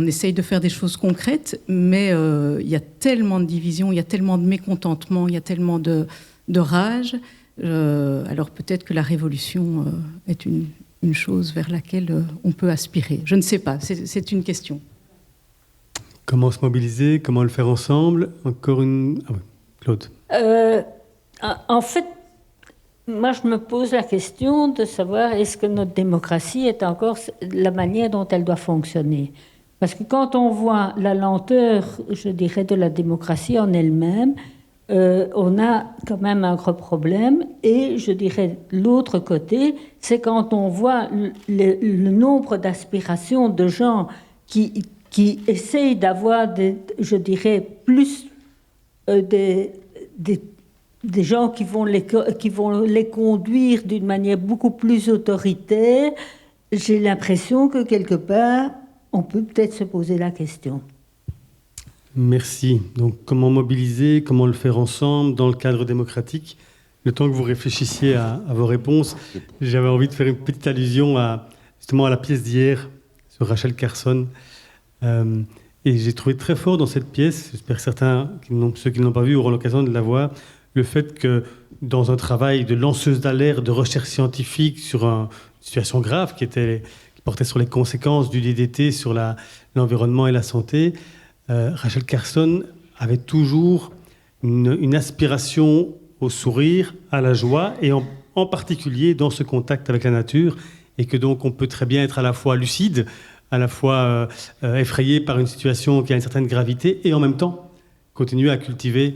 essaye de faire des choses concrètes, mais il y a tellement de divisions, il y a tellement de mécontentement, il y a tellement de rage. Alors peut-être que la révolution est une chose vers laquelle on peut aspirer. Je ne sais pas, c'est une question. Comment se mobiliser, comment le faire ensemble? Encore une... Ah oui, Claude. En fait, moi je me pose la question de savoir est-ce que notre démocratie est encore la manière dont elle doit fonctionner. Parce que quand on voit la lenteur, je dirais, de la démocratie en elle-même, on a quand même un gros problème. Et je dirais l'autre côté, c'est quand on voit le nombre d'aspirations de gens qui essayent d'avoir, je dirais, plus des gens qui vont les conduire d'une manière beaucoup plus autoritaire. J'ai l'impression que quelque part, on peut peut-être se poser la question. Merci. Donc, comment mobiliser, comment le faire ensemble dans le cadre démocratique? Le temps que vous réfléchissiez à vos réponses, j'avais envie de faire une petite allusion justement à la pièce d'hier sur Rachel Carson. Et j'ai trouvé très fort dans cette pièce, j'espère que ceux qui ne l'ont pas vue auront l'occasion de la voir, le fait que dans un travail de lanceuse d'alerte, de recherche scientifique sur une situation grave qui portait sur les conséquences du DDT sur l'environnement et la santé, Rachel Carson avait toujours une aspiration au sourire, à la joie, et en particulier dans ce contact avec la nature, et que donc on peut très bien être à la fois lucide, à la fois effrayé par une situation qui a une certaine gravité, et en même temps continuer à cultiver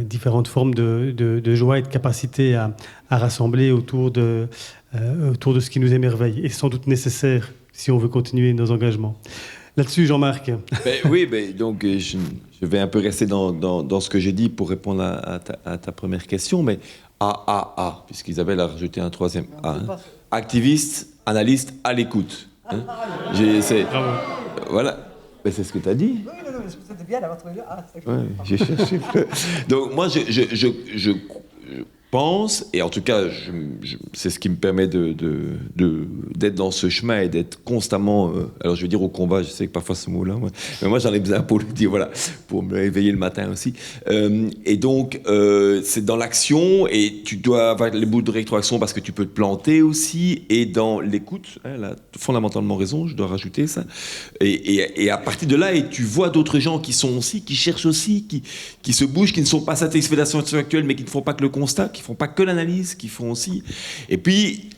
différentes formes de joie et de capacité à rassembler autour de ce qui nous émerveille. Et c'est sans doute nécessaire si on veut continuer nos engagements. Là-dessus, Jean-Marc. Oui, donc je vais un peu rester dans ce que j'ai dit pour répondre à ta première question, mais puisqu'Isabelle a rajouté un troisième A. Hein. Activiste, analyste, à l'écoute. Hein. Voilà, mais c'est ce que tu as dit. Oui, c'était bien d'avoir trouvé le A. Ouais, j'ai cherché. Donc moi, je pense, et en tout cas, c'est ce qui me permet d'être dans ce chemin et d'être constamment, alors je veux dire au combat, je sais que parfois ce mot-là, mais moi j'en ai besoin pour le dire, voilà, pour me réveiller le matin aussi. Et donc, c'est dans l'action, et tu dois avoir les bouts de rétroaction parce que tu peux te planter aussi, et dans l'écoute, elle a fondamentalement raison, je dois rajouter ça, et à partir de là, et tu vois d'autres gens qui cherchent aussi, qui se bougent, qui ne sont pas satisfaits de la situation actuelle, mais qui ne font pas que le constat, qui ne font pas que l'analyse, qui font aussi. Et puis,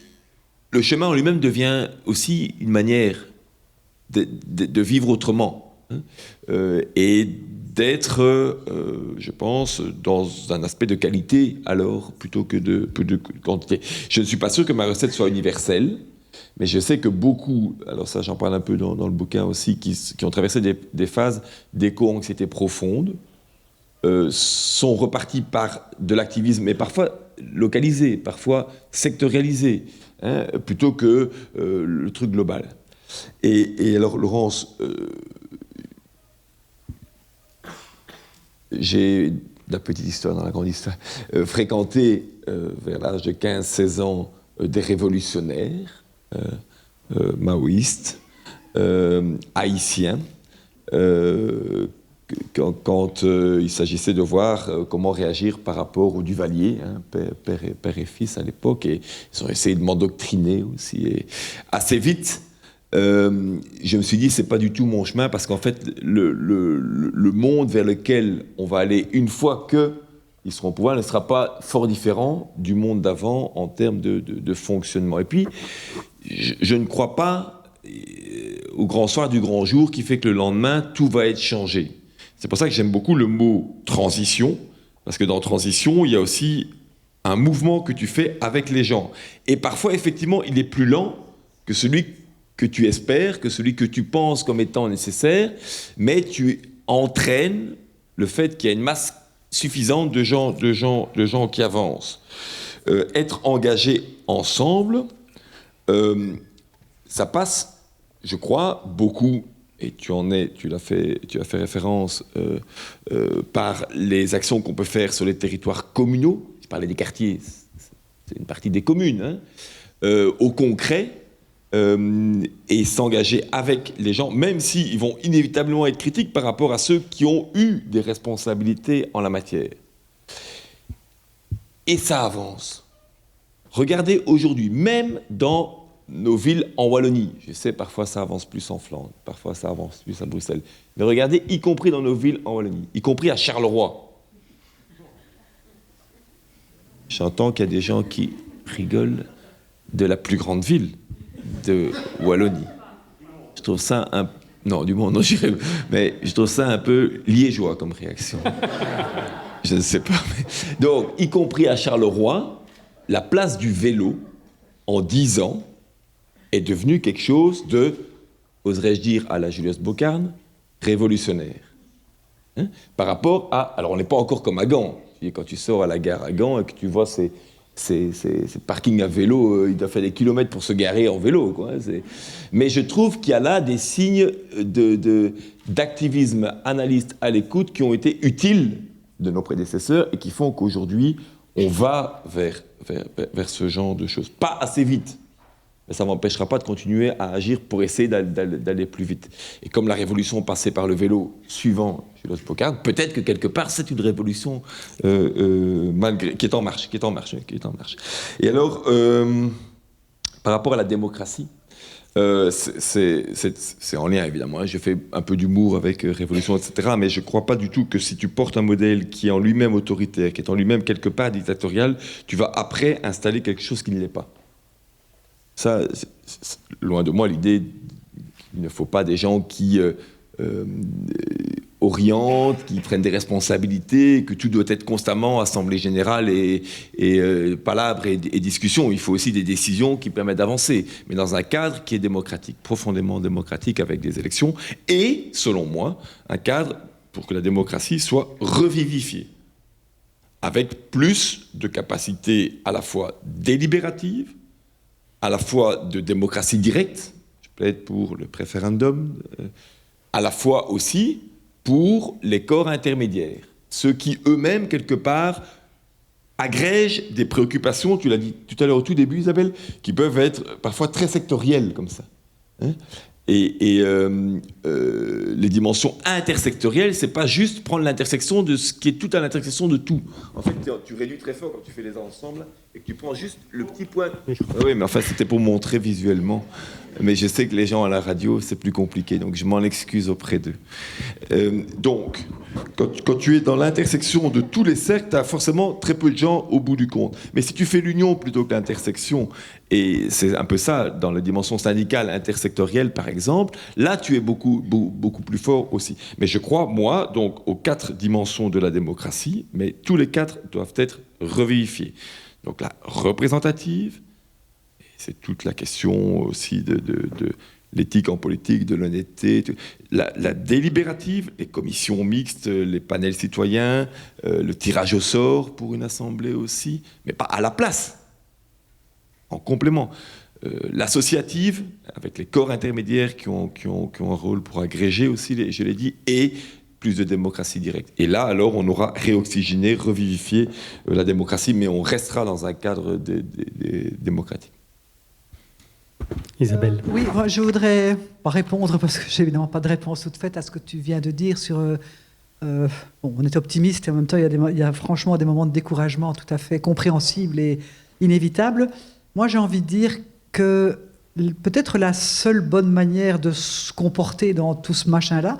le chemin en lui-même devient aussi une manière de vivre autrement. Hein, et d'être, je pense, dans un aspect de qualité, alors, plutôt que de quantité. Je ne suis pas sûr que ma recette soit universelle, mais je sais que beaucoup, alors ça j'en parle un peu dans le bouquin aussi, qui ont traversé des phases d'éco-anxiété profonde, sont repartis par de l'activisme, mais parfois localisé, parfois sectorialisé, hein, plutôt que le truc global. Et alors, Laurence, j'ai, la petite histoire dans la grande histoire, fréquenté vers l'âge de 15-16 ans des révolutionnaires maoïstes, haïtiens, que quand il s'agissait de voir comment réagir par rapport au Duvalier, hein, père et fils à l'époque, et ils ont essayé de m'endoctriner aussi. Et assez vite, je me suis dit, c'est pas du tout mon chemin, parce qu'en fait, le monde vers lequel on va aller une fois qu'ils seront au pouvoir ne sera pas fort différent du monde d'avant en termes de fonctionnement. Et puis, je ne crois pas au grand soir du grand jour qui fait que le lendemain, tout va être changé. C'est pour ça que j'aime beaucoup le mot transition, parce que dans transition, il y a aussi un mouvement que tu fais avec les gens. Et parfois, effectivement, il est plus lent que celui que tu espères, que celui que tu penses comme étant nécessaire, mais tu entraînes le fait qu'il y a une masse suffisante de gens qui avancent. Être engagé ensemble, ça passe, je crois, beaucoup, et tu as fait référence par les actions qu'on peut faire sur les territoires communaux. Je parlais des quartiers, c'est une partie des communes, hein, au concret, et s'engager avec les gens, même s'ils vont inévitablement être critiques par rapport à ceux qui ont eu des responsabilités en la matière. Et ça avance. Regardez aujourd'hui, même dans nos villes en Wallonie, je sais, parfois ça avance plus en Flandre, parfois ça avance plus à Bruxelles, mais regardez, y compris dans nos villes en Wallonie, y compris à Charleroi. J'entends qu'il y a des gens qui rigolent de la plus grande ville de Wallonie. Je trouve ça un... Non, du monde, non, mais je trouve ça un peu liégeois comme réaction. Je ne sais pas. Mais... Donc, y compris à Charleroi, la place du vélo, en 10 ans, est devenue quelque chose de, oserais-je dire à la Julius Bocarne, révolutionnaire. Hein? Par rapport à... Alors, on n'est pas encore comme à Gand. Quand tu sors à la gare à Gand et que tu vois ces parkings à vélo, il doit faire des kilomètres pour se garer en vélo, quoi. Mais je trouve qu'il y a là des signes d'activisme analyste à l'écoute qui ont été utiles de nos prédécesseurs et qui font qu'aujourd'hui, on va vers ce genre de choses. Pas assez vite, mais ça ne m'empêchera pas de continuer à agir pour essayer d'aller plus vite. Et comme la révolution passait par le vélo, suivant Julius Bocarne, peut-être que quelque part, c'est une révolution qui est en marche. Et alors, par rapport à la démocratie, c'est en lien, évidemment. Hein. Je fais un peu d'humour avec révolution, etc. Mais je ne crois pas du tout que si tu portes un modèle qui est en lui-même autoritaire, qui est en lui-même quelque part dictatorial, tu vas après installer quelque chose qui ne l'est pas. Ça, c'est loin de moi l'idée qu'il ne faut pas des gens qui orientent, qui prennent des responsabilités, que tout doit être constamment assemblée générale et palabres et discussions. Il faut aussi des décisions qui permettent d'avancer, mais dans un cadre qui est démocratique, profondément démocratique, avec des élections, et, selon moi, un cadre pour que la démocratie soit revivifiée, avec plus de capacités à la fois délibératives, à la fois de démocratie directe, je plaide pour le préférendum, à la fois aussi pour les corps intermédiaires, ceux qui eux-mêmes, quelque part, agrègent des préoccupations, tu l'as dit tout à l'heure au tout début, Isabelle, qui peuvent être parfois très sectorielles comme ça. Hein, et les dimensions intersectorielles, c'est pas juste prendre l'intersection de ce qui est tout à l'intersection de tout. En fait, tu réduis très fort quand tu fais les ensembles et que tu prends juste le petit point. Ah oui, mais enfin, c'était pour montrer visuellement. Mais je sais que les gens à la radio, c'est plus compliqué, donc je m'en excuse auprès d'eux. Donc, quand tu es dans l'intersection de tous les cercles, tu as forcément très peu de gens au bout du compte. Mais si tu fais l'union plutôt que l'intersection, et c'est un peu ça dans la dimension syndicale intersectorielle, par exemple, là, tu es beaucoup plus fort aussi. Mais je crois, moi, donc, aux 4 dimensions de la démocratie, mais tous les 4 doivent être revivifiés. Donc, la représentative, c'est toute la question aussi de l'éthique en politique, de l'honnêteté, la délibérative, les commissions mixtes, les panels citoyens, le tirage au sort pour une assemblée aussi, mais pas à la place, en complément. L'associative, avec les corps intermédiaires qui ont un rôle pour agréger aussi, je l'ai dit, et plus de démocratie directe. Et là, alors, on aura réoxygéné, revivifié la démocratie, mais on restera dans un cadre démocratique. Isabelle. Oui, moi, je voudrais pas répondre parce que j'ai évidemment pas de réponse toute faite à ce que tu viens de dire sur on est optimiste et en même temps, il y a franchement des moments de découragement tout à fait compréhensibles et inévitables. Moi, j'ai envie de dire que peut-être la seule bonne manière de se comporter dans tout ce machin-là,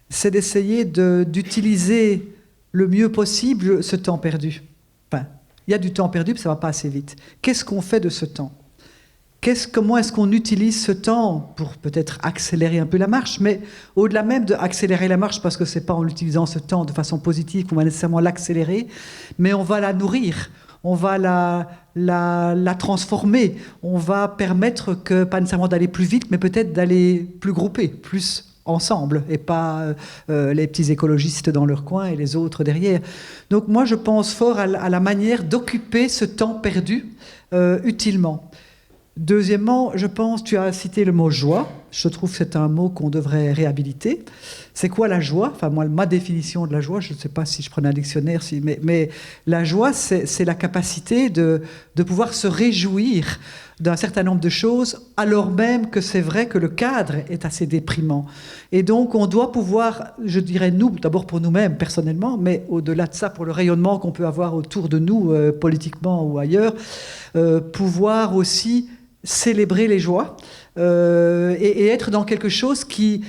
c'est d'essayer d'utiliser le mieux possible ce temps perdu. Enfin, il y a du temps perdu, mais ça ne va pas assez vite. Qu'est-ce qu'on fait de ce temps ? Comment est-ce qu'on utilise ce temps pour peut-être accélérer un peu la marche, mais au-delà même d'accélérer la marche, parce que ce n'est pas en utilisant ce temps de façon positive qu'on va nécessairement l'accélérer, mais on va la nourrir, on va la transformer, on va permettre que, pas nécessairement d'aller plus vite, mais peut-être d'aller plus groupé, plus ensemble, et pas les petits écologistes dans leur coin et les autres derrière. Donc moi, je pense fort à la manière d'occuper ce temps perdu utilement. Deuxièmement, je pense, tu as cité le mot joie. Je trouve que c'est un mot qu'on devrait réhabiliter. C'est quoi la joie ? Enfin, moi, ma définition de la joie, je ne sais pas si je prenais un dictionnaire, mais la joie, c'est la capacité de pouvoir se réjouir d'un certain nombre de choses, alors même que c'est vrai que le cadre est assez déprimant. Et donc, on doit pouvoir, je dirais nous, d'abord pour nous-mêmes, personnellement, mais au-delà de ça, pour le rayonnement qu'on peut avoir autour de nous, politiquement ou ailleurs, pouvoir aussi célébrer les joies et être dans quelque chose qui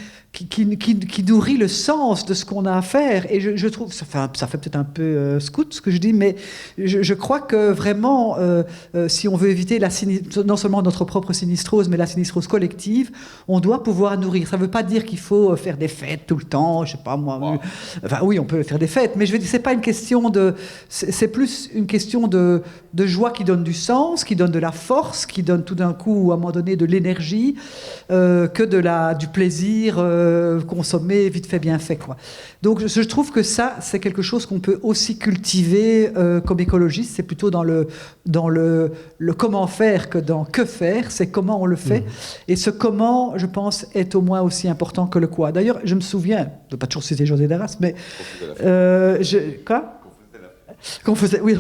nourrit le sens de ce qu'on a à faire. Et je trouve, ça fait peut-être un peu scout ce que je dis, mais je crois que vraiment, si on veut éviter non seulement notre propre sinistrose, mais la sinistrose collective, on doit pouvoir nourrir. Ça ne veut pas dire qu'il faut faire des fêtes tout le temps, je ne sais pas moi. Wow. Enfin oui, on peut faire des fêtes, mais je veux dire, c'est pas une question c'est plus une question de joie qui donne du sens, qui donne de la force, qui donne tout d'un coup, à un moment donné, de l'énergie, que du plaisir consommer vite fait, bien fait, quoi. Donc je trouve que ça, c'est quelque chose qu'on peut aussi cultiver comme écologiste. C'est plutôt dans le comment faire que dans que faire. C'est comment on le fait. Et ce comment, je pense, est au moins aussi important que le quoi. D'ailleurs, je me souviens, je ne vais pas toujours citer José Darras, mais quoi ? Qu'on faisait, oui,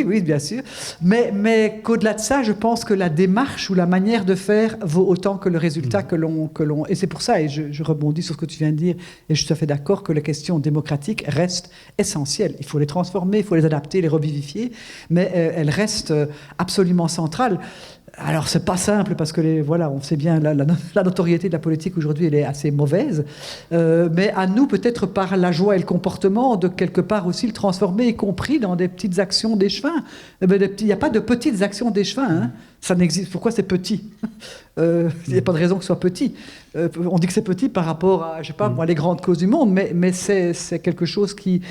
oui, bien sûr. Mais qu'au-delà de ça, je pense que la démarche ou la manière de faire vaut autant que le résultat que l'on. Et c'est pour ça, et je rebondis sur ce que tu viens de dire, et je suis tout à fait d'accord que la question démocratique reste essentielle. Il faut les transformer, il faut les adapter, les revivifier, mais elle reste absolument centrale. Alors, c'est pas simple parce que, voilà, on sait bien, la notoriété de la politique aujourd'hui, elle est assez mauvaise. Mais à nous, peut-être par la joie et le comportement, de quelque part aussi le transformer, y compris dans des petites actions d'échevin. Il n'y a pas de petites actions d'échevin, hein. Ça n'existe. Pourquoi c'est petit ? Il n'y a pas de raison que ce soit petit. On dit que c'est petit par rapport à, je sais pas, moi, les grandes causes du monde, mais c'est quelque chose qui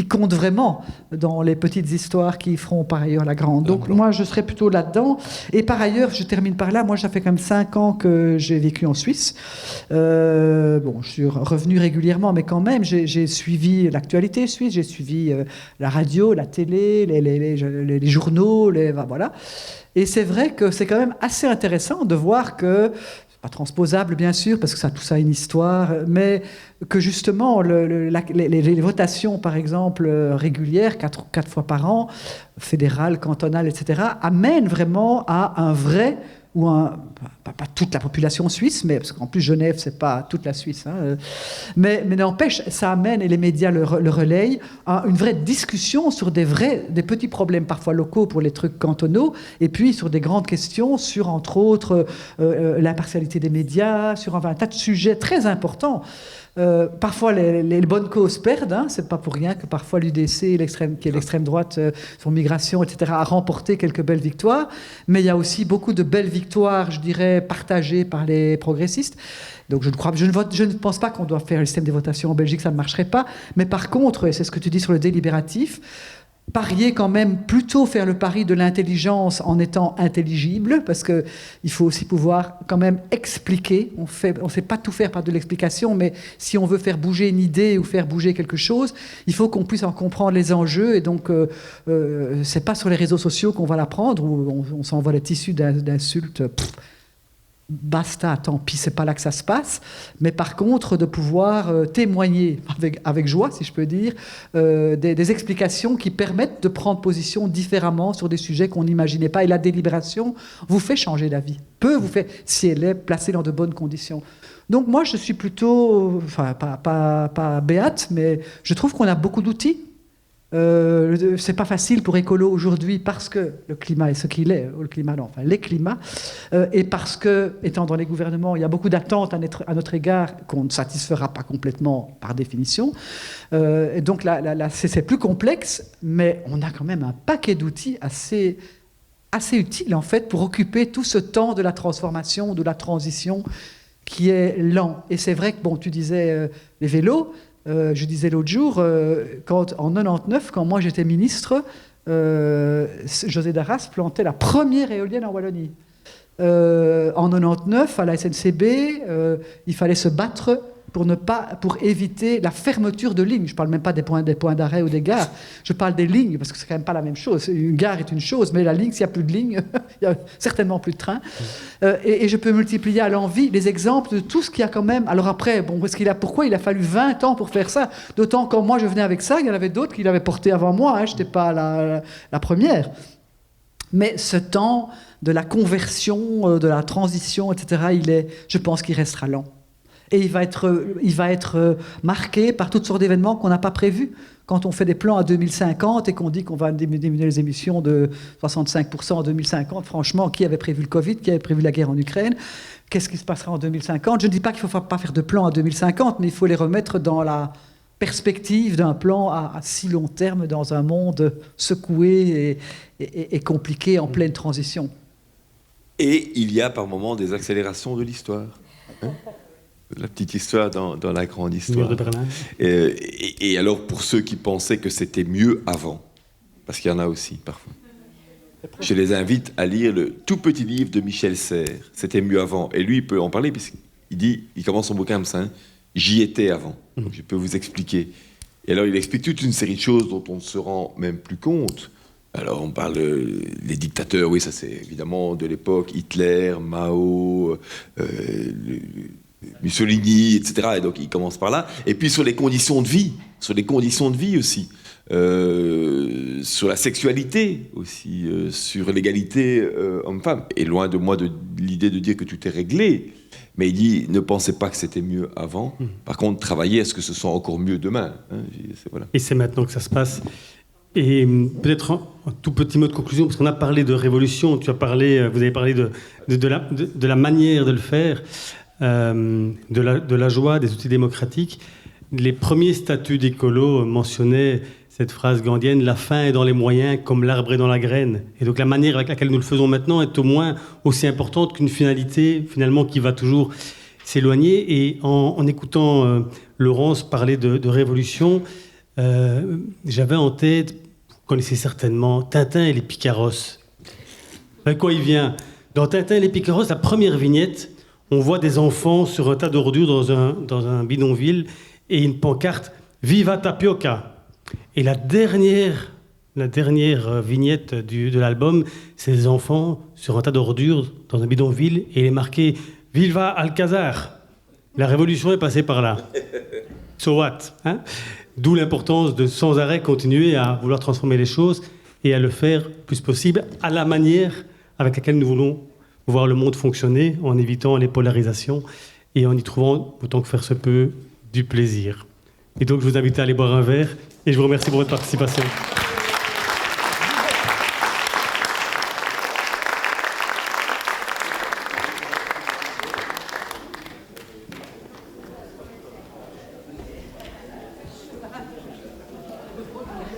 compte vraiment dans les petites histoires qui feront par ailleurs la grande. Donc moi, je serais plutôt là-dedans. Et par ailleurs, je termine par là, moi, ça fait quand même 5 ans que j'ai vécu en Suisse. Je suis revenu régulièrement, mais quand même, j'ai suivi l'actualité suisse, j'ai suivi la radio, la télé, les journaux, voilà. Et c'est vrai que c'est quand même assez intéressant de voir que, pas transposable bien sûr, parce que tout ça a une histoire, mais que justement les votations, par exemple, régulières, 4 fois par an, fédérales, cantonales, etc., amènent vraiment à un vrai, ou pas toute la population suisse, mais parce qu'en plus Genève, c'est pas toute la Suisse, hein, mais n'empêche, ça amène, et les médias le relayent, à une vraie discussion sur des petits problèmes parfois locaux pour les trucs cantonaux, et puis sur des grandes questions sur, entre autres, l'impartialité des médias, sur un tas de sujets très importants. Parfois les bonnes causes perdent, hein, c'est pas pour rien que parfois l'UDC, qui est l'extrême droite sur migration, etc., a remporté quelques belles victoires, mais il y a aussi beaucoup de belles victoires, je dirais, partagées par les progressistes. Donc je ne pense pas qu'on doit faire le système des votations en Belgique, ça ne marcherait pas, mais par contre, et c'est ce que tu dis sur le délibératif, parier quand même, plutôt faire le pari de l'intelligence en étant intelligible, parce qu'il faut aussi pouvoir quand même expliquer. On ne sait pas tout faire par de l'explication, mais si on veut faire bouger une idée ou faire bouger quelque chose, il faut qu'on puisse en comprendre les enjeux. Et donc, c'est pas sur les réseaux sociaux qu'on va l'apprendre, où on s'envoie des tissus d'insultes. Basta, tant pis, c'est pas là que ça se passe. Mais par contre, de pouvoir témoigner avec joie, si je peux dire, des explications qui permettent de prendre position différemment sur des sujets qu'on n'imaginait pas. Et la délibération vous fait changer d'avis. Vous fait, si elle est placée dans de bonnes conditions. Donc moi, je suis plutôt, enfin, pas béate, mais je trouve qu'on a beaucoup d'outils. C'est pas facile pour écolo aujourd'hui parce que le climat est ce qu'il est, ou le climat non, enfin les climats, et parce que, étant dans les gouvernements, il y a beaucoup d'attentes à notre égard qu'on ne satisfera pas complètement par définition. Et donc là, c'est plus complexe, mais on a quand même un paquet d'outils assez utiles en fait pour occuper tout ce temps de la transformation, de la transition qui est lent. Et c'est vrai que, bon, tu disais les vélos. Je disais l'autre jour, en 99, quand moi j'étais ministre, José Darras plantait la première éolienne en Wallonie. En 99, à la SNCB, il fallait se battre pour éviter la fermeture de lignes. Je ne parle même pas des points d'arrêt ou des gares. Je parle des lignes, parce que c'est quand même pas la même chose. Une gare est une chose, mais la ligne, s'il n'y a plus de ligne, il n'y a certainement plus de train. Et je peux multiplier à l'envi les exemples de tout ce qu'il y a quand même. Alors après, bon, pourquoi il a fallu 20 ans pour faire ça? D'autant que quand moi je venais avec ça, il y en avait d'autres qui l'avaient porté avant moi. Hein, je n'étais pas la première. Mais ce temps de la conversion, de la transition, etc., je pense qu'il restera lent. Et il va être marqué par toutes sortes d'événements qu'on n'a pas prévus. Quand on fait des plans à 2050 et qu'on dit qu'on va diminuer les émissions de 65% en 2050, franchement, qui avait prévu le Covid, qui avait prévu la guerre en Ukraine? Qu'est-ce qui se passera en 2050? Je ne dis pas qu'il ne faut pas faire de plans à 2050, mais il faut les remettre dans la perspective d'un plan à si long terme dans un monde secoué et compliqué en pleine transition. Et il y a par moments des accélérations de l'histoire. Hein, la petite histoire dans la grande histoire. Mur de Berlin. Et alors, pour ceux qui pensaient que c'était mieux avant, parce qu'il y en a aussi parfois, je les invite à lire le tout petit livre de Michel Serres, C'était mieux avant. Et lui, il peut en parler, puisqu'il commence son bouquin comme ça, hein, J'y étais avant. Donc, je peux vous expliquer. Et alors, il explique toute une série de choses dont on ne se rend même plus compte. Alors, on parle des dictateurs, oui, ça c'est évidemment de l'époque, Hitler, Mao, Mussolini, etc. Et donc, il commence par là. Et puis, sur les conditions de vie aussi. Sur la sexualité aussi, sur l'égalité homme-femme. Et loin de moi de l'idée de dire que tout est réglé, mais il dit, ne pensez pas que c'était mieux avant. Par contre, travaillez à ce que ce soit encore mieux demain. Hein, voilà. Et c'est maintenant que ça se passe. Et peut-être un tout petit mot de conclusion, parce qu'on a parlé de révolution, vous avez parlé de la manière de le faire, de la joie, des outils démocratiques. Les premiers statuts d'écolo mentionnaient cette phrase gandhienne, la fin est dans les moyens comme l'arbre est dans la graine. Et donc la manière avec laquelle nous le faisons maintenant est au moins aussi importante qu'une finalité finalement qui va toujours s'éloigner. Et en écoutant Laurence parler de révolution, j'avais en tête, vous connaissez certainement, Tintin et les Picaros. Avec quoi il vient? Dans Tintin et les Picaros, la première vignette, on voit des enfants sur un tas d'ordures dans un bidonville et une pancarte « Viva Tapioca ». Et la dernière vignette de l'album, c'est des enfants sur un tas d'ordures dans un bidonville et il est marqué « Viva Alcazar ». La révolution est passée par là. So what, hein? D'où l'importance de sans arrêt continuer à vouloir transformer les choses et à le faire le plus possible à la manière avec laquelle nous voulons voir le monde fonctionner, en évitant les polarisations et en y trouvant, autant que faire se peut, du plaisir. Et donc je vous invite à aller boire un verre et je vous remercie pour votre participation.